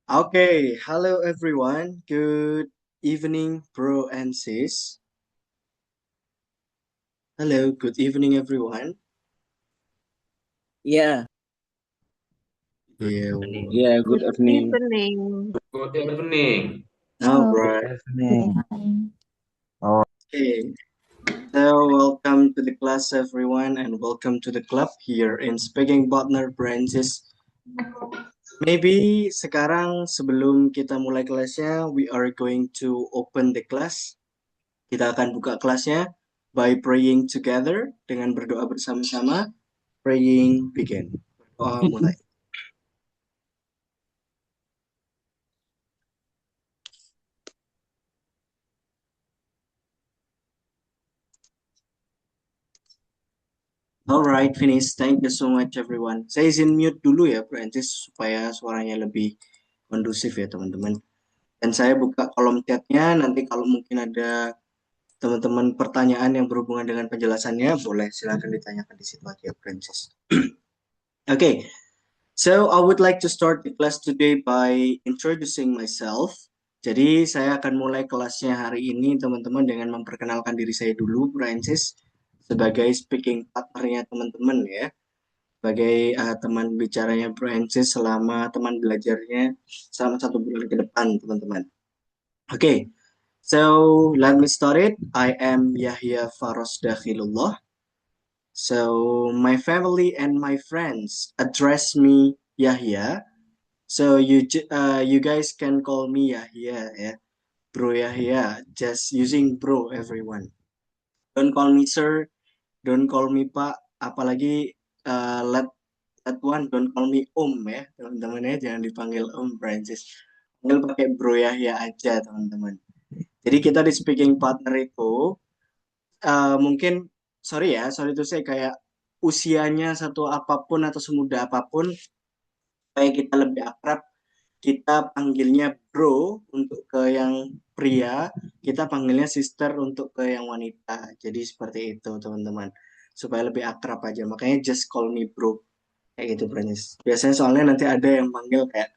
Okay, hello everyone. Good evening, bro and sis. Hello, good evening, everyone. Yeah, Yeah, yeah, good Good evening. evening. Good evening. all Hello. right. Evening. Evening. Oh, Okay, so welcome to the class, everyone, and welcome to the club here in Speaking Partner Branches. Maybe sekarang sebelum kita mulai kelasnya, we are going to open the class. Kita akan buka kelasnya by praying together dengan berdoa bersama-sama. Praying begin. Berdoa mulai. Alright, finish. Thank you so much everyone. Saya izin mute dulu ya, Francis, supaya suaranya lebih kondusif ya, teman-teman. Dan saya buka kolom chatnya, nanti kalau mungkin ada teman-teman pertanyaan yang berhubungan dengan penjelasannya, boleh silakan ditanyakan di situ aja, Francis. Okay, so I would like to start the class today by introducing myself. Jadi saya akan mulai kelasnya hari ini, teman-teman, dengan memperkenalkan diri saya dulu, Francis, sebagai speaking partnernya teman-teman ya. Sebagai teman bicaranya Francis selama teman belajarnya selama 1 bulan ke depan, teman-teman. Okay, so let me start it. I am Yahya Faros Dakhilullah. So my family and my friends address me Yahya. So you guys can call me Yahya ya, Bro Yahya. Just using bro everyone. Don't call me sir, don't call me Pak, apalagi let one don't call me ya, teman-teman ya, jangan dipanggil Francis. Panggil pakai Bro Yahya aja, teman-teman. Jadi kita di speaking partner itu mungkin sorry itu saya kayak usianya satu apapun atau semuda apapun, supaya kita lebih akrab, kita panggilnya bro untuk ke yang pria, kita panggilnya sister untuk ke yang wanita. Jadi seperti itu, teman-teman. Supaya lebih akrab aja. Makanya just call me bro. Kayak gitu, Pranis. Biasanya soalnya nanti ada yang panggil kayak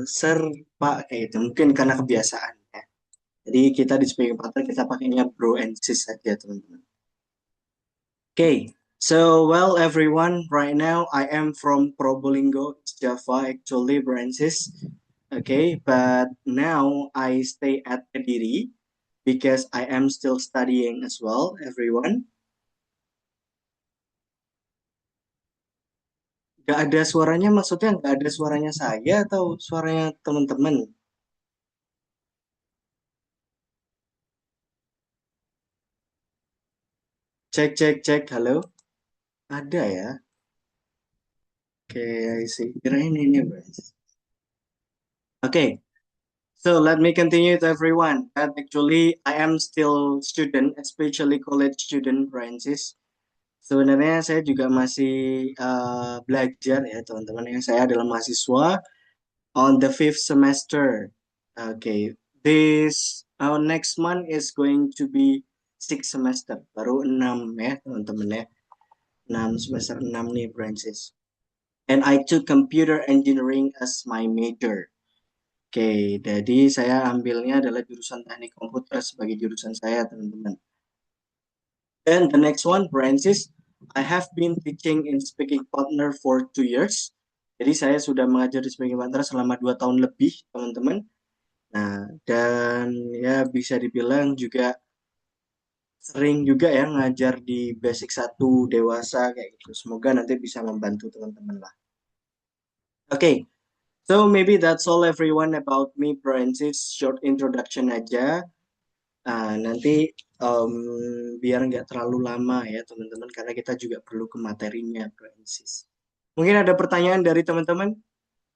sir, Pak, kayak gitu. Mungkin karena kebiasaan ya. Jadi kita di speaking partner kita pakainya bro and sis saja, teman-teman. Okay, so well everyone, right now I am from Probolinggo, Java, actually Francis. Okay, but now I stay at Kediri because I am still studying as well, everyone. Gak ada suaranya, maksudnya gak ada suaranya saya atau suaranya teman-teman? Cek, cek, cek, halo? Ada ya? Oke, I see. Kirain ini, Francis. Okay, so let me continue to everyone. That actually I am still student, especially college student, Francis. Sebenarnya saya juga masih belajar ya, teman-teman ya. Saya adalah mahasiswa on the fifth semester. Okay, this next month is going to be six semester, baru 6 ya, teman-teman ya. 6 semester 6 nih, Francis. And I took computer engineering as my major. Oke, jadi saya ambilnya adalah jurusan teknik komputer sebagai jurusan saya, teman-teman. And the next one, Francis, I have been teaching in speaking partner for 2 years. Jadi saya sudah mengajar di speaking partner selama 2 tahun lebih, teman-teman. Nah, dan ya bisa dibilang juga sering juga ya ngajar di basic 1 dewasa kayak gitu. Semoga nanti bisa membantu teman-teman lah. Okay, so maybe that's all everyone about me, Francis. Short introduction aja. Nanti biar nggak terlalu lama ya teman-teman, karena kita juga perlu ke materinya, Francis. Mungkin ada pertanyaan dari teman-teman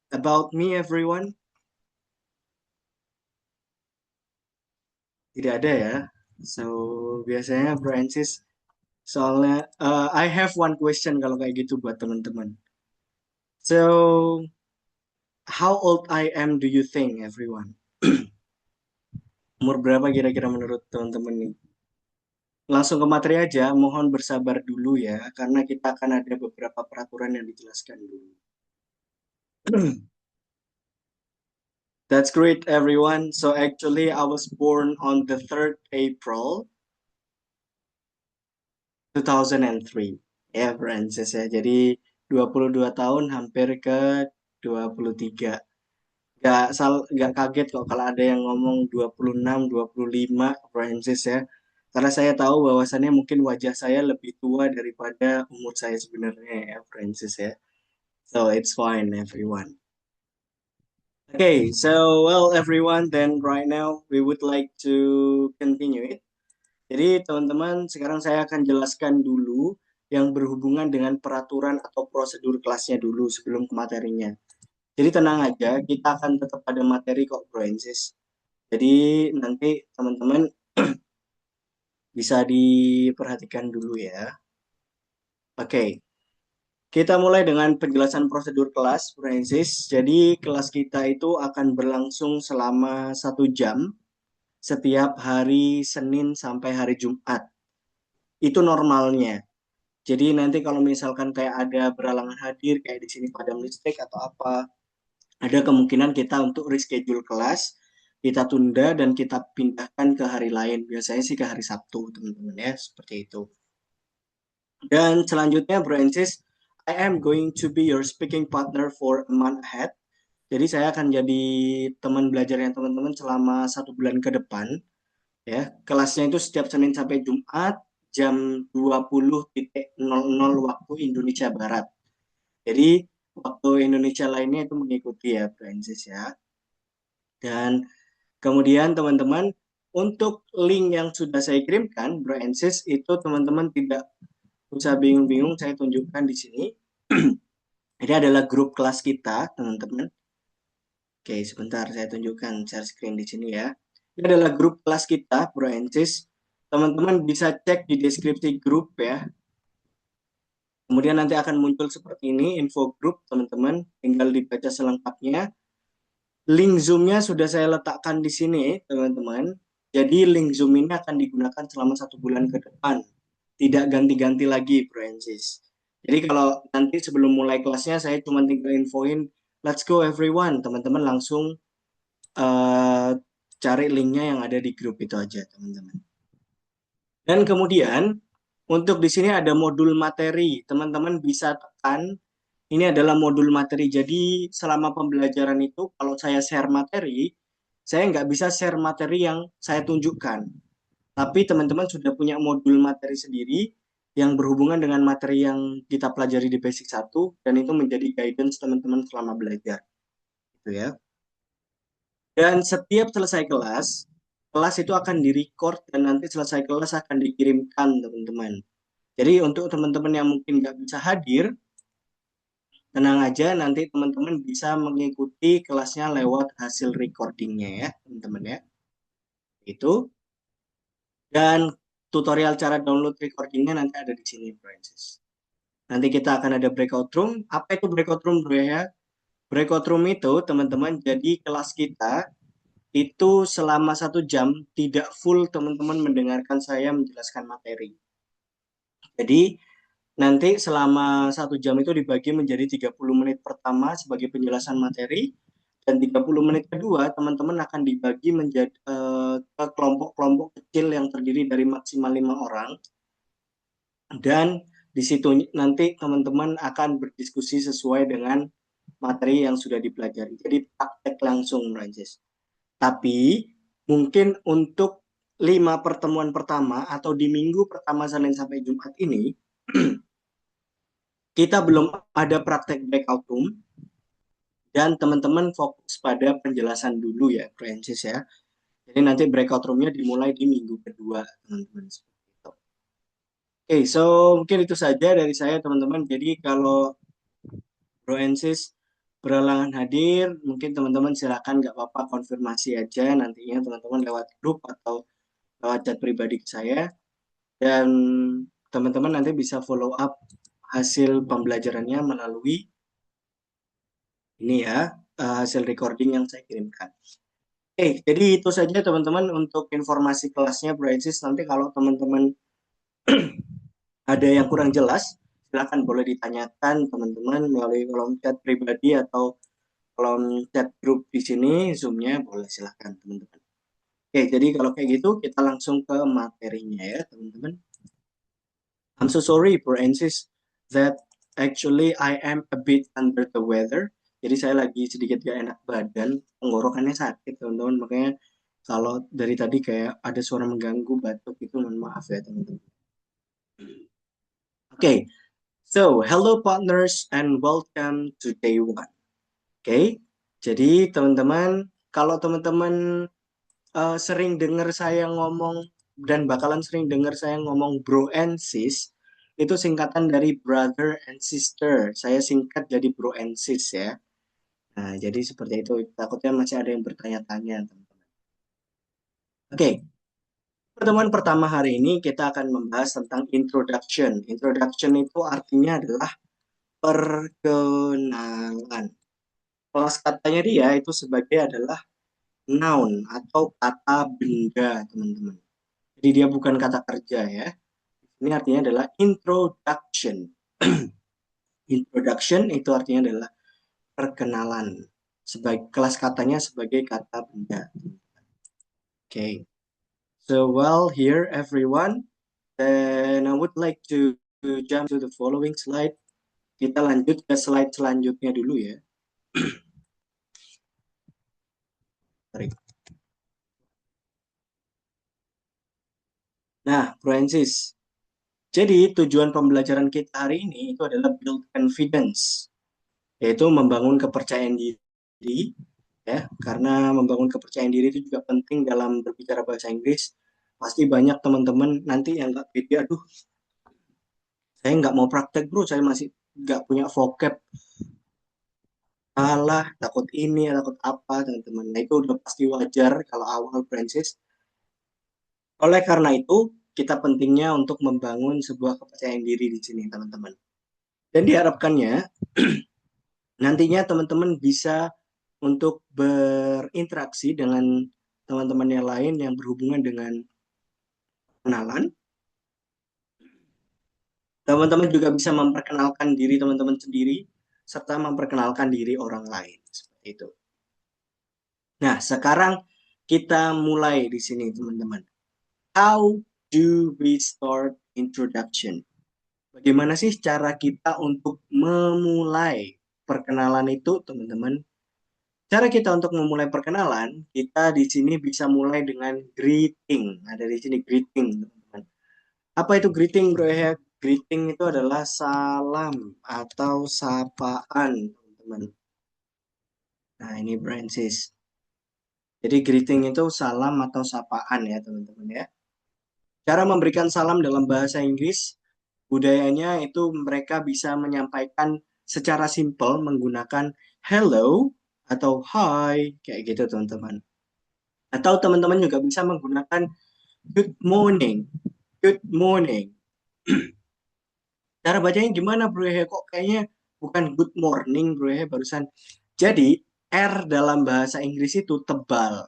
about me, everyone? Tidak ada ya. So biasanya Francis, soalnya I have one question kalau kayak gitu buat teman-teman. So how old I am do you think, everyone? Umur berapa kira-kira menurut teman-teman nih? Langsung ke materi aja, mohon bersabar dulu ya, karena kita akan ada beberapa peraturan yang dijelaskan dulu. That's great, everyone. So actually, I was born on the 3rd April 2003. Ya, Francis ya. Jadi 22 tahun hampir ke 23. Gak kaget kok kalau ada yang ngomong 26, 25, Francis ya. Karena saya tahu bahwasannya mungkin wajah saya lebih tua daripada umur saya sebenarnya ya, Francis ya. So it's fine, everyone. Okay, so well, everyone, then right now we would like to continue it. Jadi teman-teman, sekarang saya akan jelaskan dulu yang berhubungan dengan peraturan atau prosedur kelasnya dulu sebelum ke materinya. Jadi tenang aja, kita akan tetap pada materi kok, Bro Ensis. Jadi nanti teman-teman bisa diperhatikan dulu ya. Oke, kita mulai dengan penjelasan prosedur kelas, Bro Ensis. Jadi kelas kita itu akan berlangsung selama 1 jam setiap hari Senin sampai hari Jumat. Itu normalnya. Jadi nanti kalau misalkan kayak ada beralangan hadir, kayak di sini padam listrik atau apa, ada kemungkinan kita untuk reschedule kelas, kita tunda dan kita pindahkan ke hari lain. Biasanya sih ke hari Sabtu, teman-teman ya, seperti itu. Dan selanjutnya, Bro Ensis, I am going to be your speaking partner for a month ahead. Jadi saya akan jadi teman belajarnya teman-teman selama 1 bulan ke depan. Ya, kelasnya itu setiap Senin sampai Jumat jam 20.00 waktu Indonesia Barat. Jadi waktu Indonesia lainnya itu mengikuti ya, Francis ya. Dan kemudian teman-teman, untuk link yang sudah saya kirimkan, Bro Ensis, itu teman-teman tidak usah bingung-bingung, saya tunjukkan di sini. Ini adalah grup kelas kita, teman-teman. Oke, sebentar saya tunjukkan share screen di sini ya. Ini adalah grup kelas kita, Bro Ensis. Teman-teman bisa cek di deskripsi grup ya. Kemudian nanti akan muncul seperti ini, info grup, teman-teman. Tinggal dibaca selengkapnya. Link Zoom-nya sudah saya letakkan di sini, teman-teman. Jadi link Zoom ini akan digunakan selama 1 bulan ke depan. Tidak ganti-ganti lagi, Francis. Jadi kalau nanti sebelum mulai kelasnya, saya cuma tinggal infoin, let's go everyone. Teman-teman langsung uh, cari linknya yang ada di grup itu aja, teman-teman. Dan kemudian, untuk di sini ada modul materi. Teman-teman bisa tekan, ini adalah modul materi. Jadi selama pembelajaran itu, kalau saya share materi, saya nggak bisa share materi yang saya tunjukkan. Tapi teman-teman sudah punya modul materi sendiri yang berhubungan dengan materi yang kita pelajari di basic 1, dan itu menjadi guidance teman-teman selama belajar. Gitu ya. Dan setiap selesai kelas, kelas itu akan direcord dan nanti selesai kelas akan dikirimkan teman-teman. Jadi untuk teman-teman yang mungkin nggak bisa hadir, tenang aja, nanti teman-teman bisa mengikuti kelasnya lewat hasil recordingnya ya, teman-teman ya. Itu. Dan tutorial cara download recordingnya nanti ada di sini, Francis. Nanti kita akan ada breakout room. Apa itu breakout room, bro ya? Breakout room itu, teman-teman, jadi kelas kita itu selama 1 jam tidak full teman-teman mendengarkan saya menjelaskan materi. Jadi nanti selama 1 jam itu dibagi menjadi 30 menit pertama sebagai penjelasan materi, dan 30 menit kedua teman-teman akan dibagi menjadi ke kelompok-kelompok kecil yang terdiri dari maksimal 5 orang, dan di situ nanti teman-teman akan berdiskusi sesuai dengan materi yang sudah dipelajari. Jadi praktek langsung, Prancis. Tapi mungkin untuk 5 pertemuan pertama atau di minggu pertama Senin sampai Jumat ini kita belum ada praktek breakout room, dan teman-teman fokus pada penjelasan dulu ya, Francis ya. Jadi nanti breakout roomnya dimulai di minggu kedua, teman-teman. Oke, so mungkin itu saja dari saya, teman-teman. Jadi kalau Bro Ensis berhalangan hadir, mungkin teman-teman silakan nggak apa-apa konfirmasi aja nantinya teman-teman lewat grup atau lewat chat pribadi ke saya, dan teman-teman nanti bisa follow up hasil pembelajarannya melalui ini ya, hasil recording yang saya kirimkan. Oke, jadi itu saja teman-teman untuk informasi kelasnya, Bro Ensis. Nanti kalau teman-teman ada yang kurang jelas, silakan boleh ditanyakan teman-teman melalui kolom chat pribadi atau kolom chat grup di sini, Zoom-nya boleh silahkan teman-teman. Oke, jadi kalau kayak gitu kita langsung ke materinya ya teman-teman. I'm so sorry, Bro Ensis, that actually I am a bit under the weather. Jadi saya lagi sedikit gak enak badan, tenggorokannya sakit teman-teman. Makanya kalau dari tadi kayak ada suara mengganggu batuk itu mohon maaf ya teman-teman. Okay, so hello partners and welcome to day one. Okay, jadi teman-teman, kalau teman-teman sering dengar saya ngomong dan bakalan sering dengar saya ngomong bro and sis, itu singkatan dari brother and sister. Saya singkat jadi bro and sis ya. Nah, jadi seperti itu. Takutnya masih ada yang bertanya-tanya, teman-teman. Oke, pertemuan pertama hari ini kita akan membahas tentang introduction. Introduction itu artinya adalah perkenalan. Kelas katanya dia itu sebagai adalah noun atau kata benda, teman-teman. Jadi dia bukan kata kerja ya. Ini artinya adalah introduction. Introduction itu artinya adalah perkenalan. Sebagai kelas katanya sebagai kata benda. Okay. So well here everyone, then I would like to jump to the following slide. Kita lanjut ke slide selanjutnya dulu ya. Sorry. Nah, Francis. Jadi tujuan pembelajaran kita hari ini itu adalah build confidence, yaitu membangun kepercayaan diri ya, karena membangun kepercayaan diri itu juga penting dalam berbicara bahasa Inggris. Pasti banyak teman-teman nanti yang nggak pede, aduh saya nggak mau praktek bro, saya masih nggak punya vocab, alah takut ini takut apa teman-teman. Nah itu udah pasti wajar kalau awal Francis. Oleh karena itu kita pentingnya untuk membangun sebuah kepercayaan diri di sini teman-teman. Dan diharapkannya nantinya teman-teman bisa untuk berinteraksi dengan teman-teman yang lain yang berhubungan dengan kenalan. Teman-teman juga bisa memperkenalkan diri teman-teman sendiri, serta memperkenalkan diri orang lain. Seperti itu. Nah, sekarang kita mulai di sini, teman-teman. How do we start introduction? Bagaimana sih cara kita untuk memulai perkenalan itu, teman-teman? Cara kita untuk memulai perkenalan, kita di sini bisa mulai dengan greeting. Ada di sini greeting, teman-teman. Apa itu greeting, bro ya? Greeting itu adalah salam atau sapaan, teman-teman. Nah, ini Francis. Jadi greeting itu salam atau sapaan ya, teman-teman ya. Cara memberikan salam dalam bahasa Inggris, budayanya itu mereka bisa menyampaikan secara simpel menggunakan hello atau hi, kayak gitu, teman-teman. Atau teman-teman juga bisa menggunakan good morning. Good morning. Cara bacanya gimana bro ya? Kok kayaknya bukan good morning bro ya barusan. Jadi R dalam bahasa Inggris itu tebal.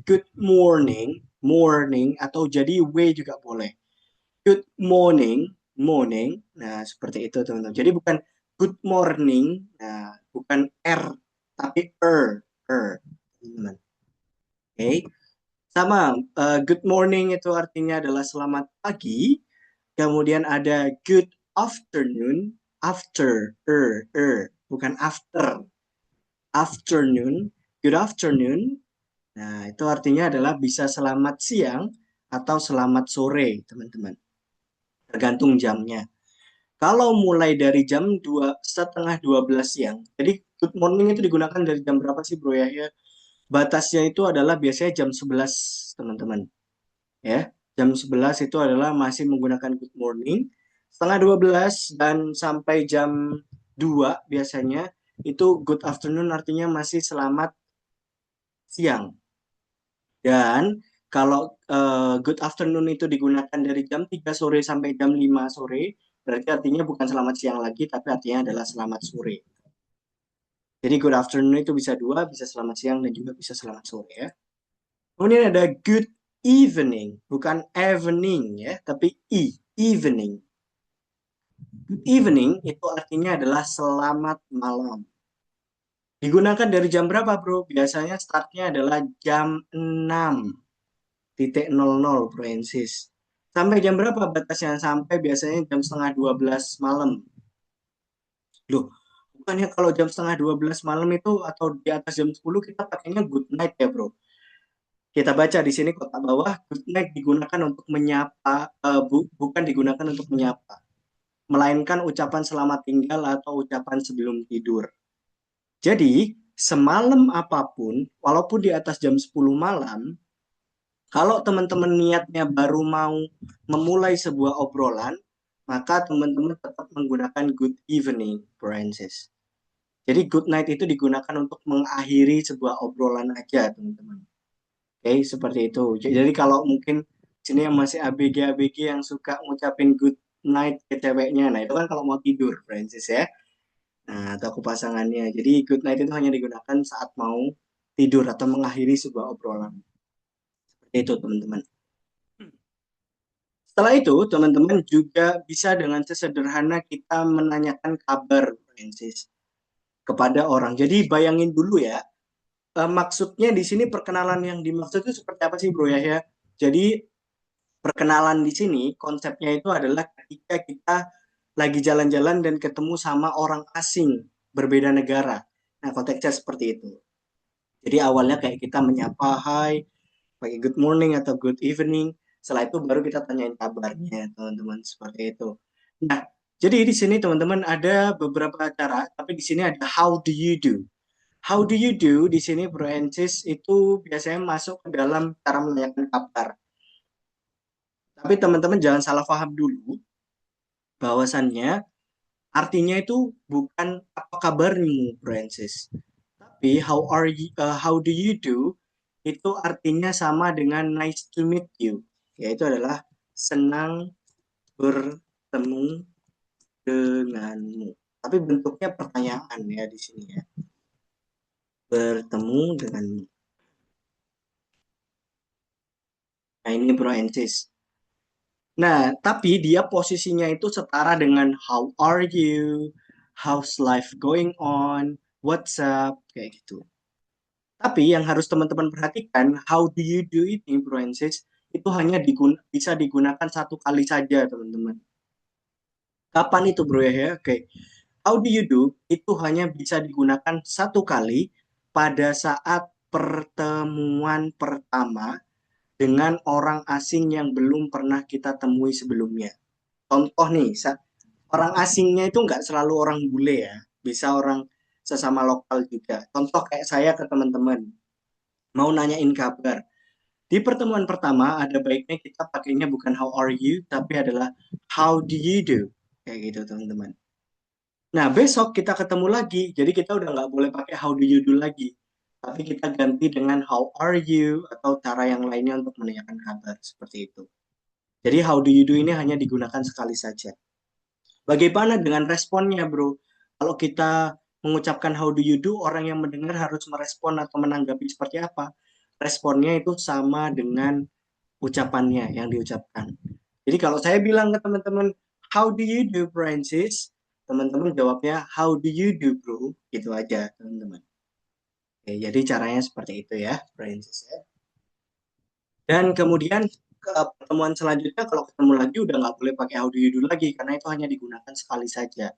Good morning, morning atau jadi W juga boleh. Good morning, morning. Nah, seperti itu teman-teman. Jadi bukan good morning, nah bukan R tapi teman-teman. Oke. Okay. Sama good morning itu artinya adalah selamat pagi. Kemudian ada good afternoon, bukan after. Afternoon, good afternoon. Nah, itu artinya adalah bisa selamat siang atau selamat sore, teman-teman. Tergantung jamnya. Kalau mulai dari jam 2 setengah 12 siang, jadi good morning itu digunakan dari jam berapa sih bro ya? Batasnya itu adalah biasanya jam 11, teman-teman. Ya, jam 11 itu adalah masih menggunakan good morning. Setengah 12 dan sampai jam 2 biasanya itu good afternoon artinya masih selamat siang. Dan kalau good afternoon itu digunakan dari jam 3 sore sampai jam 5 sore, berarti artinya bukan selamat siang lagi, tapi artinya adalah selamat sore. Jadi good afternoon itu bisa dua, bisa selamat siang dan juga bisa selamat sore ya. Kemudian ada good evening, bukan evening ya, tapi evening. Good evening itu artinya adalah selamat malam. Digunakan dari jam berapa, bro? Biasanya startnya adalah jam 6.00, Bro Ensis. Sampai jam berapa batasnya? Sampai biasanya jam setengah 12 malam. Loh, bukannya kalau jam setengah 12 malam itu atau di atas jam 10 kita pakainya good night ya, bro? Kita baca di sini kotak bawah, good night digunakan untuk menyapa, bukan digunakan untuk menyapa, melainkan ucapan selamat tinggal atau ucapan sebelum tidur. Jadi, semalam apapun, walaupun di atas jam 10 malam, kalau teman-teman niatnya baru mau memulai sebuah obrolan, maka teman-teman tetap menggunakan good evening, Francis. Jadi good night itu digunakan untuk mengakhiri sebuah obrolan aja, teman-teman. Oke, seperti itu. Jadi kalau mungkin sini yang masih ABG-ABG yang suka ngucapin good night ke ceweknya, nah itu kan kalau mau tidur, Francis ya. Nah, atau ke pasangannya. Jadi good night itu hanya digunakan saat mau tidur atau mengakhiri sebuah obrolan. Seperti itu, teman-teman. Setelah itu, teman-teman juga bisa dengan sesederhana kita menanyakan kabar, Francis, kepada orang. Jadi bayangin dulu ya, maksudnya di sini perkenalan yang dimaksud itu seperti apa sih, Bro ya? Jadi perkenalan di sini konsepnya itu adalah ketika kita lagi jalan-jalan dan ketemu sama orang asing berbeda negara. Nah, konteksnya seperti itu. Jadi awalnya kayak kita menyapa, hai, pakai good morning atau good evening. Setelah itu baru kita tanyain kabarnya, teman-teman, seperti itu. Nah, jadi di sini teman-teman ada beberapa cara, tapi di sini ada how do you do. How do you do di sini Bro Ensis itu biasanya masuk ke dalam cara menanyakan kabar. Tapi teman-teman jangan salah paham dulu bahwasannya artinya itu bukan apa kabarmu, Francis. Tapi how do you do itu artinya sama dengan nice to meet you, yaitu adalah senang bertemu denganmu. Tapi bentuknya pertanyaan ya di sini ya. Bertemu denganmu. Nah, ini Francis. Nah, tapi dia posisinya itu setara dengan how are you, how's life going on, what's up, kayak gitu. Tapi yang harus teman-teman perhatikan, how do you do it influences itu hanya bisa digunakan satu kali saja, teman-teman. Kapan itu, bro ya? Oke. How do you do itu hanya bisa digunakan satu kali pada saat pertemuan pertama dengan orang asing yang belum pernah kita temui sebelumnya. Contoh nih, orang asingnya itu nggak selalu orang bule ya, bisa orang sesama lokal juga. Contoh kayak saya ke teman-teman, mau nanyain kabar. Di pertemuan pertama, ada baiknya kita pakainya bukan how are you, tapi adalah how do you do. Kayak gitu, teman-teman. Nah, besok kita ketemu lagi, jadi kita udah nggak boleh pakai how do you do lagi. Tapi kita ganti dengan how are you, atau cara yang lainnya untuk menanyakan kabar, seperti itu. Jadi how do you do ini hanya digunakan sekali saja. Bagaimana dengan responnya, bro? Kalau kita mengucapkan how do you do, orang yang mendengar harus merespon atau menanggapi seperti apa? Responnya itu sama dengan ucapannya yang diucapkan. Jadi kalau saya bilang ke teman-teman, how do you do, Francis? Teman-teman jawabnya, how do you do, bro? Gitu aja, teman-teman. Oke, jadi caranya seperti itu ya, Francis ya. Dan kemudian ke pertemuan selanjutnya, kalau ketemu lagi udah nggak boleh pakai how do you do lagi, karena itu hanya digunakan sekali saja.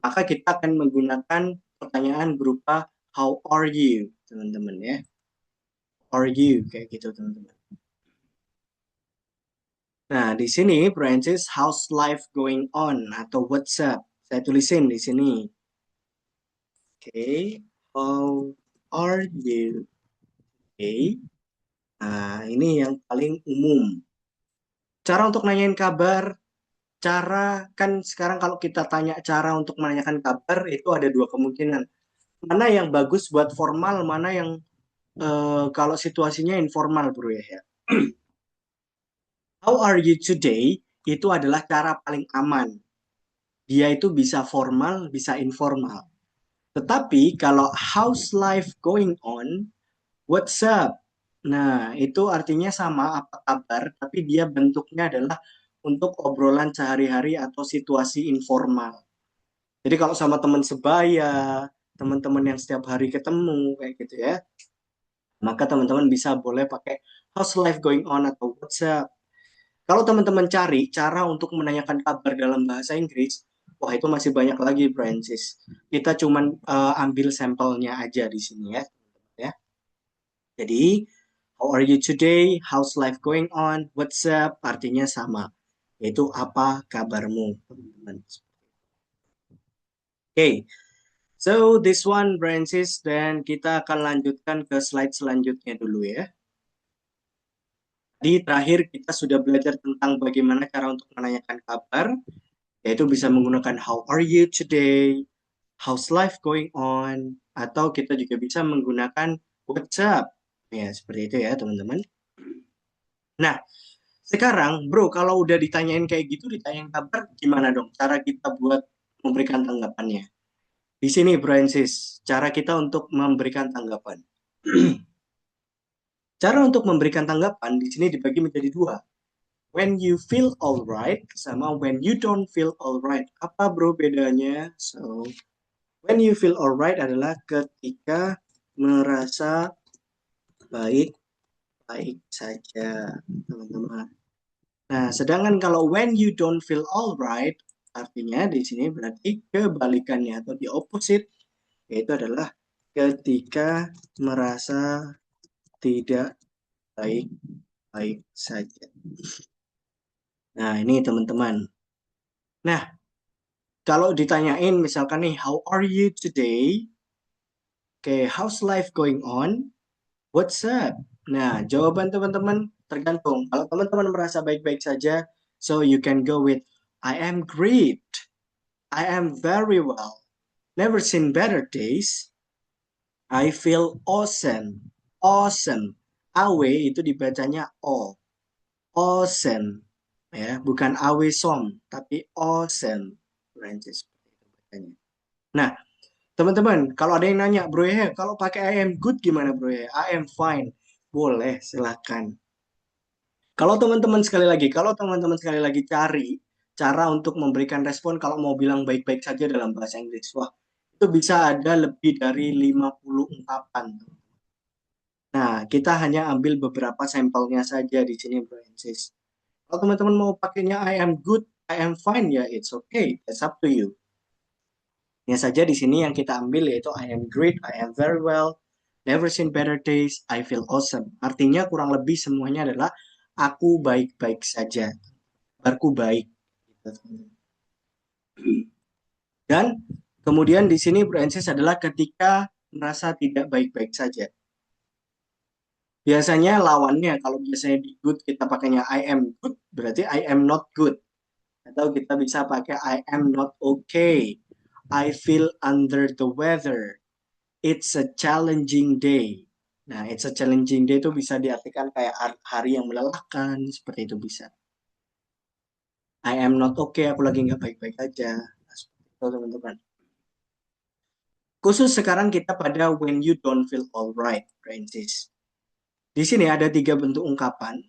Maka kita akan menggunakan pertanyaan berupa how are you, teman-teman ya. Are you, kayak gitu, teman-teman. Nah, di sini, Francis, how's life going on atau what's up? Saya tulisin di sini. Oke, how are you? Oke. Nah, ini yang paling umum. Cara untuk nanyain kabar, cara kan sekarang kalau kita tanya cara untuk menanyakan kabar itu ada dua kemungkinan. Mana yang bagus buat formal, mana yang kalau situasinya informal, bro ya. How are you today? Itu adalah cara paling aman. Dia itu bisa formal, bisa informal. Tetapi kalau how's life going on, what's up? Nah, itu artinya sama apa kabar, tapi dia bentuknya adalah untuk obrolan sehari-hari atau situasi informal. Jadi kalau sama teman sebaya, teman-teman yang setiap hari ketemu kayak gitu ya, maka teman-teman bisa boleh pakai how's life going on atau what's up. Kalau teman-teman cari cara untuk menanyakan kabar dalam bahasa Inggris, wah itu masih banyak lagi, Francis. Kita cuman ambil sampelnya aja di sini ya. Ya. Jadi, how are you today? How's life going on? What's up? Artinya sama, yaitu apa kabarmu, teman-teman. Okay, so this one, Francis, dan kita akan lanjutkan ke slide selanjutnya dulu ya. Di terakhir kita sudah belajar tentang bagaimana cara untuk menanyakan kabar, yaitu bisa menggunakan how are you today, how's life going on, atau kita juga bisa menggunakan what's up. Ya, seperti itu ya, teman-teman. Nah, sekarang, bro, kalau udah ditanyain kayak gitu, ditanyain kabar, gimana dong cara kita buat memberikan tanggapannya? Di sini, Francis, cara kita untuk memberikan tanggapan. Cara untuk memberikan tanggapan di sini dibagi menjadi dua. When you feel alright sama when you don't feel alright. Apa bro bedanya? So, when you feel alright adalah ketika merasa baik-baik saja, teman-teman. Nah, sedangkan kalau when you don't feel alright, artinya di sini berarti kebalikannya atau the opposite, yaitu adalah ketika merasa tidak baik-baik saja. Nah, ini teman-teman. Nah, kalau ditanyain misalkan nih, how are you today? Oke, how's life going on? What's up? Nah, jawaban teman-teman tergantung. Kalau teman-teman merasa baik-baik saja, so you can go with I am great. I am very well. Never seen better days. I feel awesome. Awesome. Awe itu dibacanya O. Awesome. Ya, bukan awe som, tapi awesome. Francis. Nah, teman-teman, kalau ada yang nanya, bro ya, kalau pakai I am good gimana bro ya? I am fine. Boleh, silakan. Kalau teman-teman sekali lagi cari cara untuk memberikan respon kalau mau bilang baik-baik saja dalam bahasa Inggris. Wah, itu bisa ada lebih dari 50 ungkapan. Nah, kita hanya ambil beberapa sampelnya saja di sini, Bro Francis. Kalau teman-teman mau pakainya I am good, I am fine, ya it's okay. It's up to you. Ya saja di sini yang kita ambil yaitu I am great, I am very well, never seen better days, I feel awesome. Artinya kurang lebih semuanya adalah aku baik-baik saja, kabarku baik. Dan kemudian di sini Francis adalah ketika merasa tidak baik-baik saja. Biasanya lawannya, kalau biasanya di good kita pakainya I am good, berarti I am not good. Atau kita bisa pakai I am not okay. I feel under the weather. It's a challenging day. Nah, it's a challenging day itu bisa diartikan kayak hari yang melelahkan, seperti itu bisa. I am not okay, aku lagi nggak baik-baik aja. Nah, seperti itu teman-teman. Khusus sekarang kita pada when you don't feel alright, Francis. Di sini ada 3 bentuk ungkapan,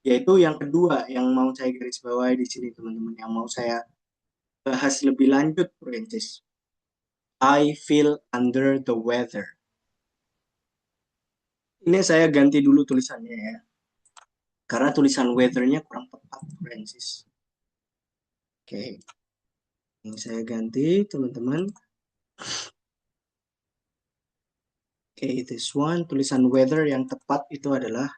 yaitu yang kedua yang mau saya garis bawahi di sini teman-teman, yang mau saya bahas lebih lanjut, Francis. I feel under the weather. Ini saya ganti dulu tulisannya ya. Karena tulisan weather-nya kurang tepat, Francis. Oke. Ini saya ganti, teman-teman. Oke, this one. Tulisan weather yang tepat itu adalah,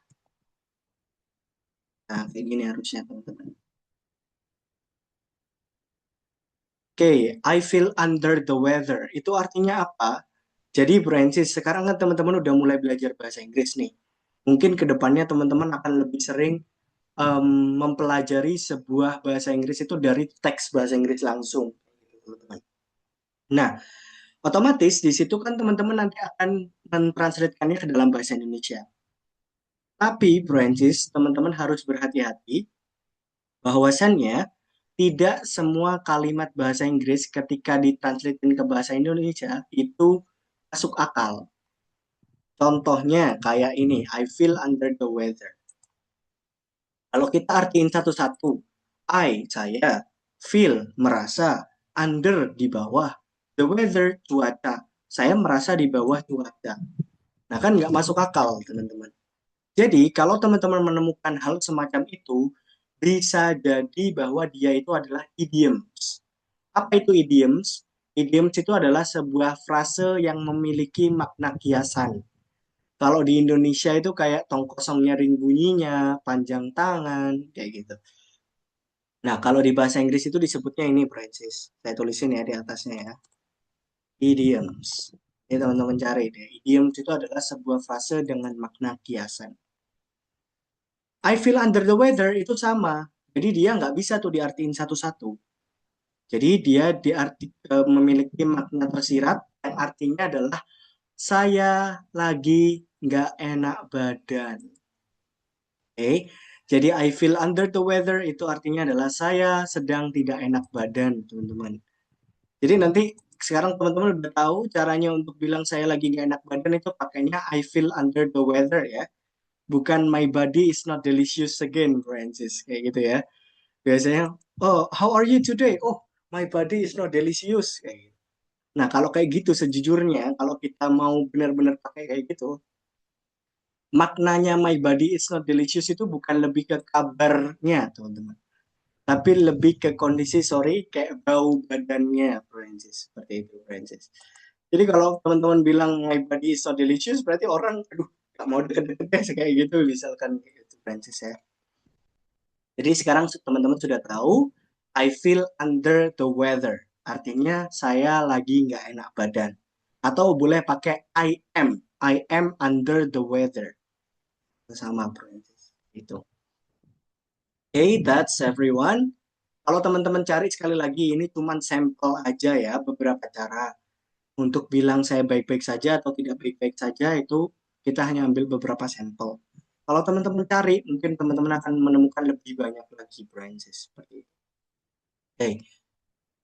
nah, kayak gini harusnya, teman-teman. Oke, I feel under the weather. Itu artinya apa? Jadi, Francis, sekarang kan teman-teman udah mulai belajar bahasa Inggris nih. Mungkin ke depannya teman-teman akan lebih sering mempelajari sebuah bahasa Inggris itu dari teks bahasa Inggris langsung. Nah, otomatis di situ kan teman-teman nanti akan mentranslatekannya ke dalam bahasa Indonesia. Tapi, Francis, teman-teman harus berhati-hati bahwasannya tidak semua kalimat bahasa Inggris ketika ditranslatein ke bahasa Indonesia itu masuk akal. Contohnya kayak ini, I feel under the weather. Kalau kita artiin satu-satu, saya, feel, merasa, under, di bawah, the weather, cuaca. Saya merasa di bawah cuaca. Nah, kan nggak masuk akal, teman-teman. Jadi, kalau teman-teman menemukan hal semacam itu, bisa jadi bahwa dia itu adalah idioms. Apa itu idioms? Idioms itu adalah sebuah frase yang memiliki makna kiasan. Kalau di Indonesia itu kayak tong kosong nyaring bunyinya, panjang tangan, kayak gitu. Nah, kalau di bahasa Inggris itu disebutnya ini, Francis. Saya tulisin ya di atasnya ya. Idioms. Ini teman-teman cari deh. Idioms itu adalah sebuah frase dengan makna kiasan. I feel under the weather itu sama. Jadi dia nggak bisa tuh diartiin satu-satu. Jadi dia memiliki makna tersirat yang artinya adalah saya lagi nggak enak badan. Oke, jadi I feel under the weather itu artinya adalah saya sedang tidak enak badan, teman-teman. Jadi nanti sekarang teman-teman udah tahu caranya untuk bilang saya lagi nggak enak badan itu pakainya I feel under the weather ya. Bukan my body is not delicious again, Francis. Kayak gitu ya. Biasanya, oh, how are you today? Oh, my body is not delicious. Kayak gitu. Nah, kalau kayak gitu sejujurnya, kalau kita mau benar-benar pakai kayak gitu, maknanya my body is not delicious itu bukan lebih ke kabarnya, teman-teman. Tapi lebih ke kondisi, sorry, kayak bau badannya, Francis. Seperti itu, Francis. Jadi kalau teman-teman bilang my body is not delicious, berarti orang, aduh, gak mau deket-deket deh, kayak gitu, misalkan kayak gitu, Francis ya. Jadi sekarang teman-teman sudah tahu, I feel under the weather. Artinya saya lagi nggak enak badan. Atau boleh pakai I am under the weather. Sama, bro. Itu. Okay, that's everyone. Kalau teman-teman cari sekali lagi, ini cuma sampel aja ya, beberapa cara. Untuk bilang saya baik-baik saja atau tidak baik-baik saja, itu kita hanya ambil beberapa sampel. Kalau teman-teman cari, mungkin teman-teman akan menemukan lebih banyak lagi branches seperti itu. Oke,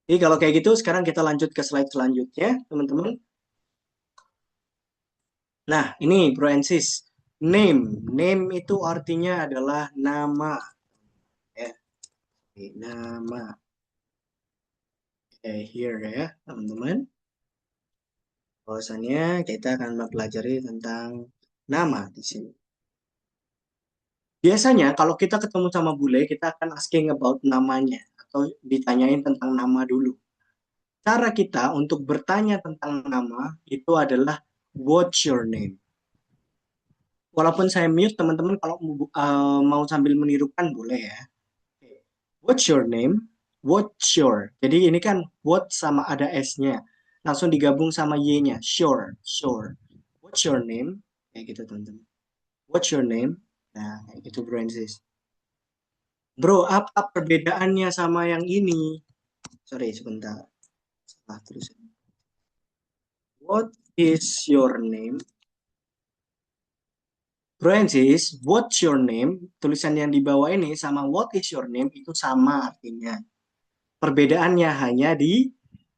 jadi kalau kayak gitu, sekarang kita lanjut ke slide selanjutnya, teman-teman. Nah, ini branches. Name. Name itu artinya adalah nama. Ya, oke, nama. Oke, here ya, teman-teman. Bahwasannya kita akan mempelajari tentang nama di sini. Biasanya kalau kita ketemu sama bule, kita akan asking about namanya atau ditanyain tentang nama dulu. Cara kita untuk bertanya tentang nama itu adalah what's your name? Walaupun saya mute, teman-teman kalau mau sambil menirukan boleh ya. What's your name? What's your? Jadi ini kan what sama ada S-nya. Langsung digabung sama Y-nya. Sure, sure. What's your name? Kayak gitu teman-teman. What's your name? Nah, kayak gitu bro and sis. Bro, apa perbedaannya sama yang ini? Sorry, sebentar. Salah terus. What is your name? Bro and sis, what's your name? Tulisan yang di bawah ini sama what is your name itu sama artinya. Perbedaannya hanya di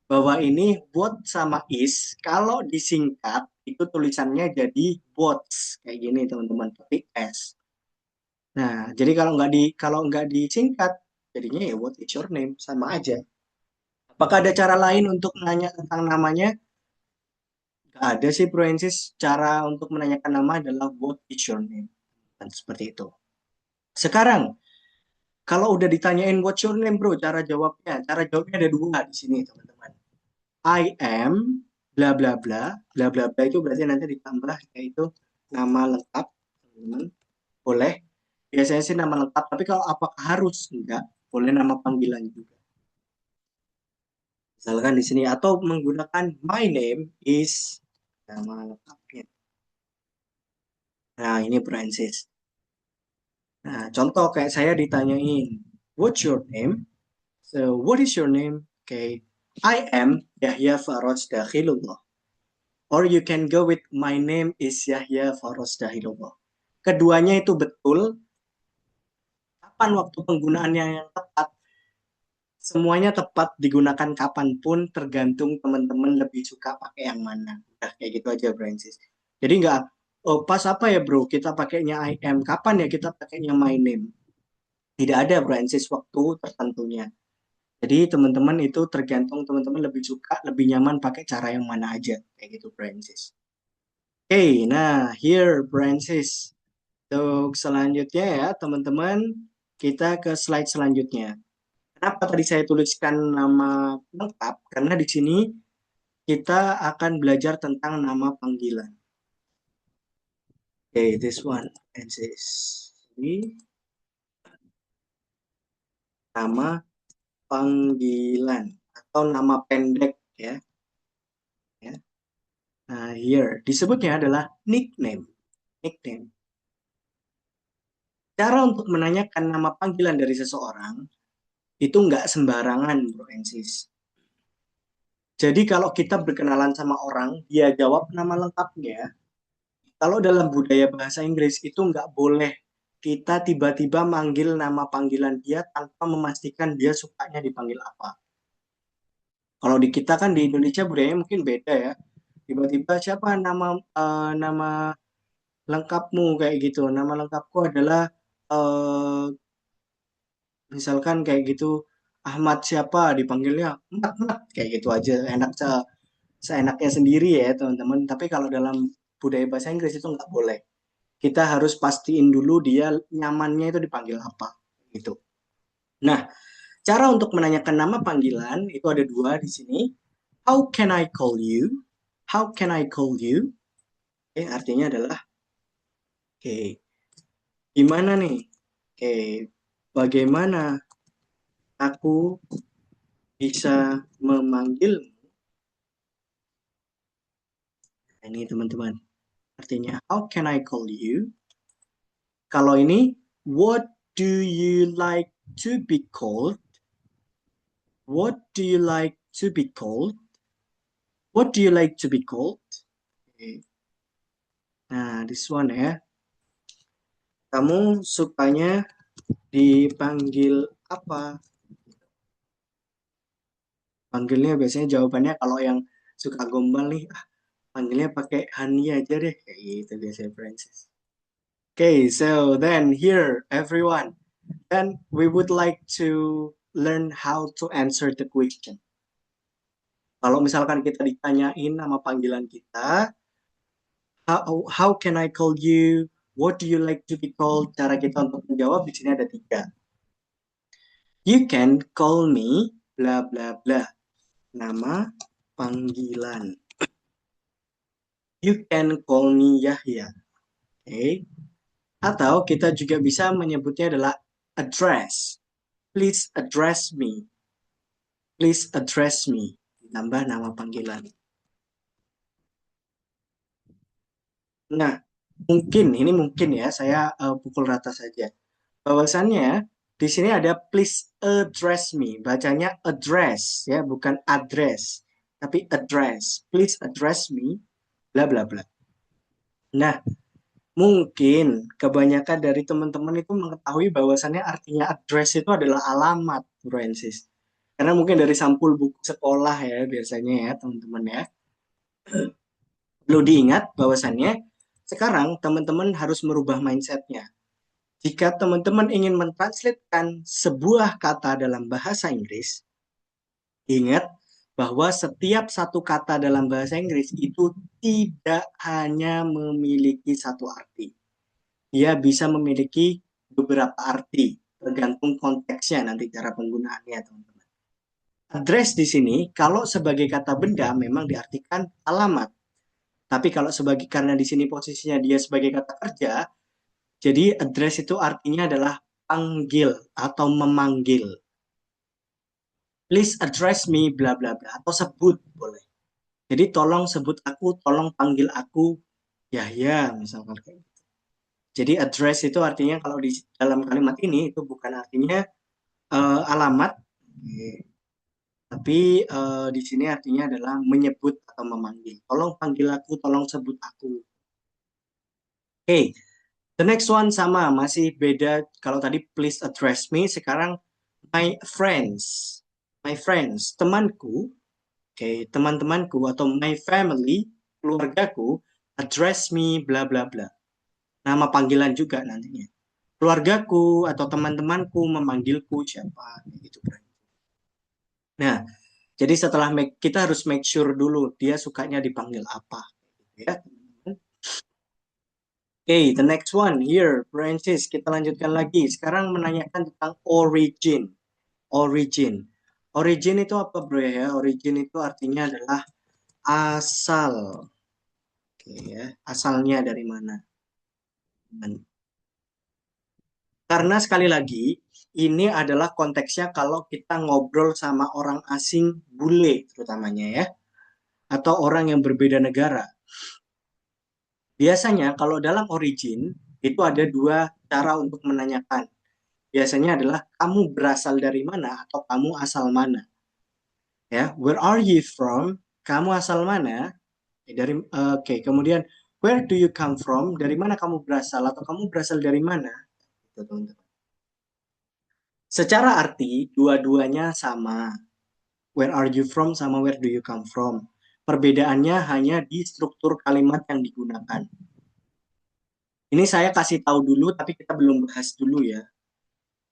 bawah ini what sama is. Kalau disingkat itu tulisannya jadi what's kayak gini teman-teman, tapi s. Nah, jadi kalau nggak disingkat jadinya ya what is your name sama aja. Apakah ada cara lain untuk menanya tentang namanya? Nggak ada sih, Proensis. Cara untuk menanyakan nama adalah what is your name. Dan seperti itu. Sekarang, kalau udah ditanyain what's your name, bro, cara jawabnya. Cara jawabnya ada dua di sini, teman-teman. I am bla bla bla. Bla bla bla itu berarti nanti ditambah yaitu nama lengkap, teman-teman. Boleh. Biasanya sih nama lengkap, tapi kalau apakah harus? Enggak. Boleh nama panggilan juga. Misalkan di sini atau menggunakan my name is nama lengkapnya. Nah, ini Francis. Nah, contoh kayak saya ditanyain, what's your name? So, what is your name? Okay, I am Yahya Faroz Dakhilullah. Or you can go with my name is Yahya Faroz Dakhilullah. Keduanya itu betul. Kapan waktu penggunaannya yang tepat? Semuanya tepat digunakan kapanpun, tergantung teman-teman lebih suka pakai yang mana. Udah kayak gitu aja, Francis. Jadi nggak, oh pas apa ya bro, kita pakainya I am. Kapan ya kita pakainya my name? Tidak ada Francis waktu tertentunya. Jadi teman-teman itu tergantung teman-teman lebih suka, lebih nyaman pakai cara yang mana aja. Kayak gitu Francis. Oke, nah here Francis. Untuk selanjutnya ya teman-teman, kita ke slide selanjutnya. Kenapa tadi saya tuliskan nama lengkap? Karena di sini kita akan belajar tentang nama panggilan. Oke, this one, Francis. Ini nama panggilan atau nama pendek ya. Ya. Nah, here disebutnya adalah nickname. Nickname. Cara untuk menanyakan nama panggilan dari seseorang itu nggak sembarangan, Bro Ensis. Jadi kalau kita berkenalan sama orang, dia jawab nama lengkapnya. Kalau dalam budaya bahasa Inggris itu nggak boleh kita tiba-tiba manggil nama panggilan dia tanpa memastikan dia sukanya dipanggil apa. Kalau di kita kan di Indonesia budayanya mungkin beda ya. Tiba-tiba siapa nama lengkapmu kayak gitu. Nama lengkapku adalah eh, misalkan kayak gitu Ahmad siapa dipanggilnya Mat Mat kayak gitu aja enak seenaknya sendiri ya teman-teman. Tapi kalau dalam budaya bahasa Inggris itu nggak boleh. Kita harus pastiin dulu dia nyamannya itu dipanggil apa gitu. Nah, cara untuk menanyakan nama panggilan itu ada dua di sini. How can I call you? How can I call you? Oke, artinya adalah oke, gimana nih? Oke, bagaimana aku bisa memanggil ini teman-teman. Artinya how can I call you? Kalau ini what do you like to be called? What do you like to be called? What do you like to be called? Oke. Nah, this one ya. Kamu sukanya dipanggil apa? Panggilnya biasanya jawabannya kalau yang suka gombal nih, ah, panggilnya pakai Hani aja deh. Kayak gitu biasanya Francis. Okay, so then here everyone, then we would like to learn how to answer the question. Kalau misalkan kita ditanyain nama panggilan kita, how can I call you? What do you like to be called? Cara kita untuk menjawab di sini ada tiga. You can call me bla bla bla. Nama panggilan. You can call me Yahya. Okay. Atau kita juga bisa menyebutnya adalah address. Please address me. Please address me. Ditambah nama panggilan. Nah, ini mungkin ya, saya pukul rata saja. Bahwasannya di sini ada please address me. Bacanya address ya, bukan address, tapi address. Please address me, bla bla bla. Nah, mungkin kebanyakan dari teman-teman itu mengetahui bahwasannya artinya address itu adalah alamat, Francis. Karena mungkin dari sampul buku sekolah ya biasanya ya teman-teman ya. Perlu diingat bahwasannya sekarang teman-teman harus merubah mindsetnya. Jika teman-teman ingin mentranslatekan sebuah kata dalam bahasa Inggris, ingat bahwa setiap satu kata dalam bahasa Inggris itu tidak hanya memiliki satu arti. Dia bisa memiliki beberapa arti, tergantung konteksnya nanti cara penggunaannya, teman-teman. Address di sini, kalau sebagai kata benda memang diartikan alamat. Tapi kalau sebagai karena di sini posisinya dia sebagai kata kerja, jadi address itu artinya adalah panggil atau memanggil. Please address me bla bla bla atau sebut boleh. Jadi tolong sebut aku, tolong panggil aku Yahya misalkan kayak gitu. Jadi address itu artinya kalau di dalam kalimat ini itu bukan artinya alamat, tapi di sini artinya adalah menyebut atau memanggil. Tolong panggil aku, tolong sebut aku. Oke, okay. The next one sama, masih beda. Kalau tadi please address me, sekarang my friends. My friends, temanku, oke, teman-temanku atau my family, keluargaku, address me, bla bla bla. Nama panggilan juga nantinya. keluargaku atau teman-temanku memanggilku siapa gitu. Nah, jadi setelah kita harus make sure dulu dia sukanya dipanggil apa ya. Okay, the next one here, Francis. Kita lanjutkan lagi. Sekarang menanyakan tentang origin. Origin. Origin itu apa, bro ya? Origin itu artinya adalah asal. Oke ya, asalnya dari mana? Karena sekali lagi, ini adalah konteksnya kalau kita ngobrol sama orang asing bule terutamanya ya, atau orang yang berbeda negara. Biasanya kalau dalam origin, itu ada dua cara untuk menanyakan. Biasanya adalah kamu berasal dari mana atau kamu asal mana. Ya, where are you from? Kamu asal mana? Oke, kemudian where do you come from? Dari mana kamu berasal atau kamu berasal dari mana? Gitu, teman-teman. Secara arti, dua-duanya sama. Where are you from sama where do you come from. Perbedaannya hanya di struktur kalimat yang digunakan. Ini saya kasih tahu dulu, tapi kita belum bahas dulu ya.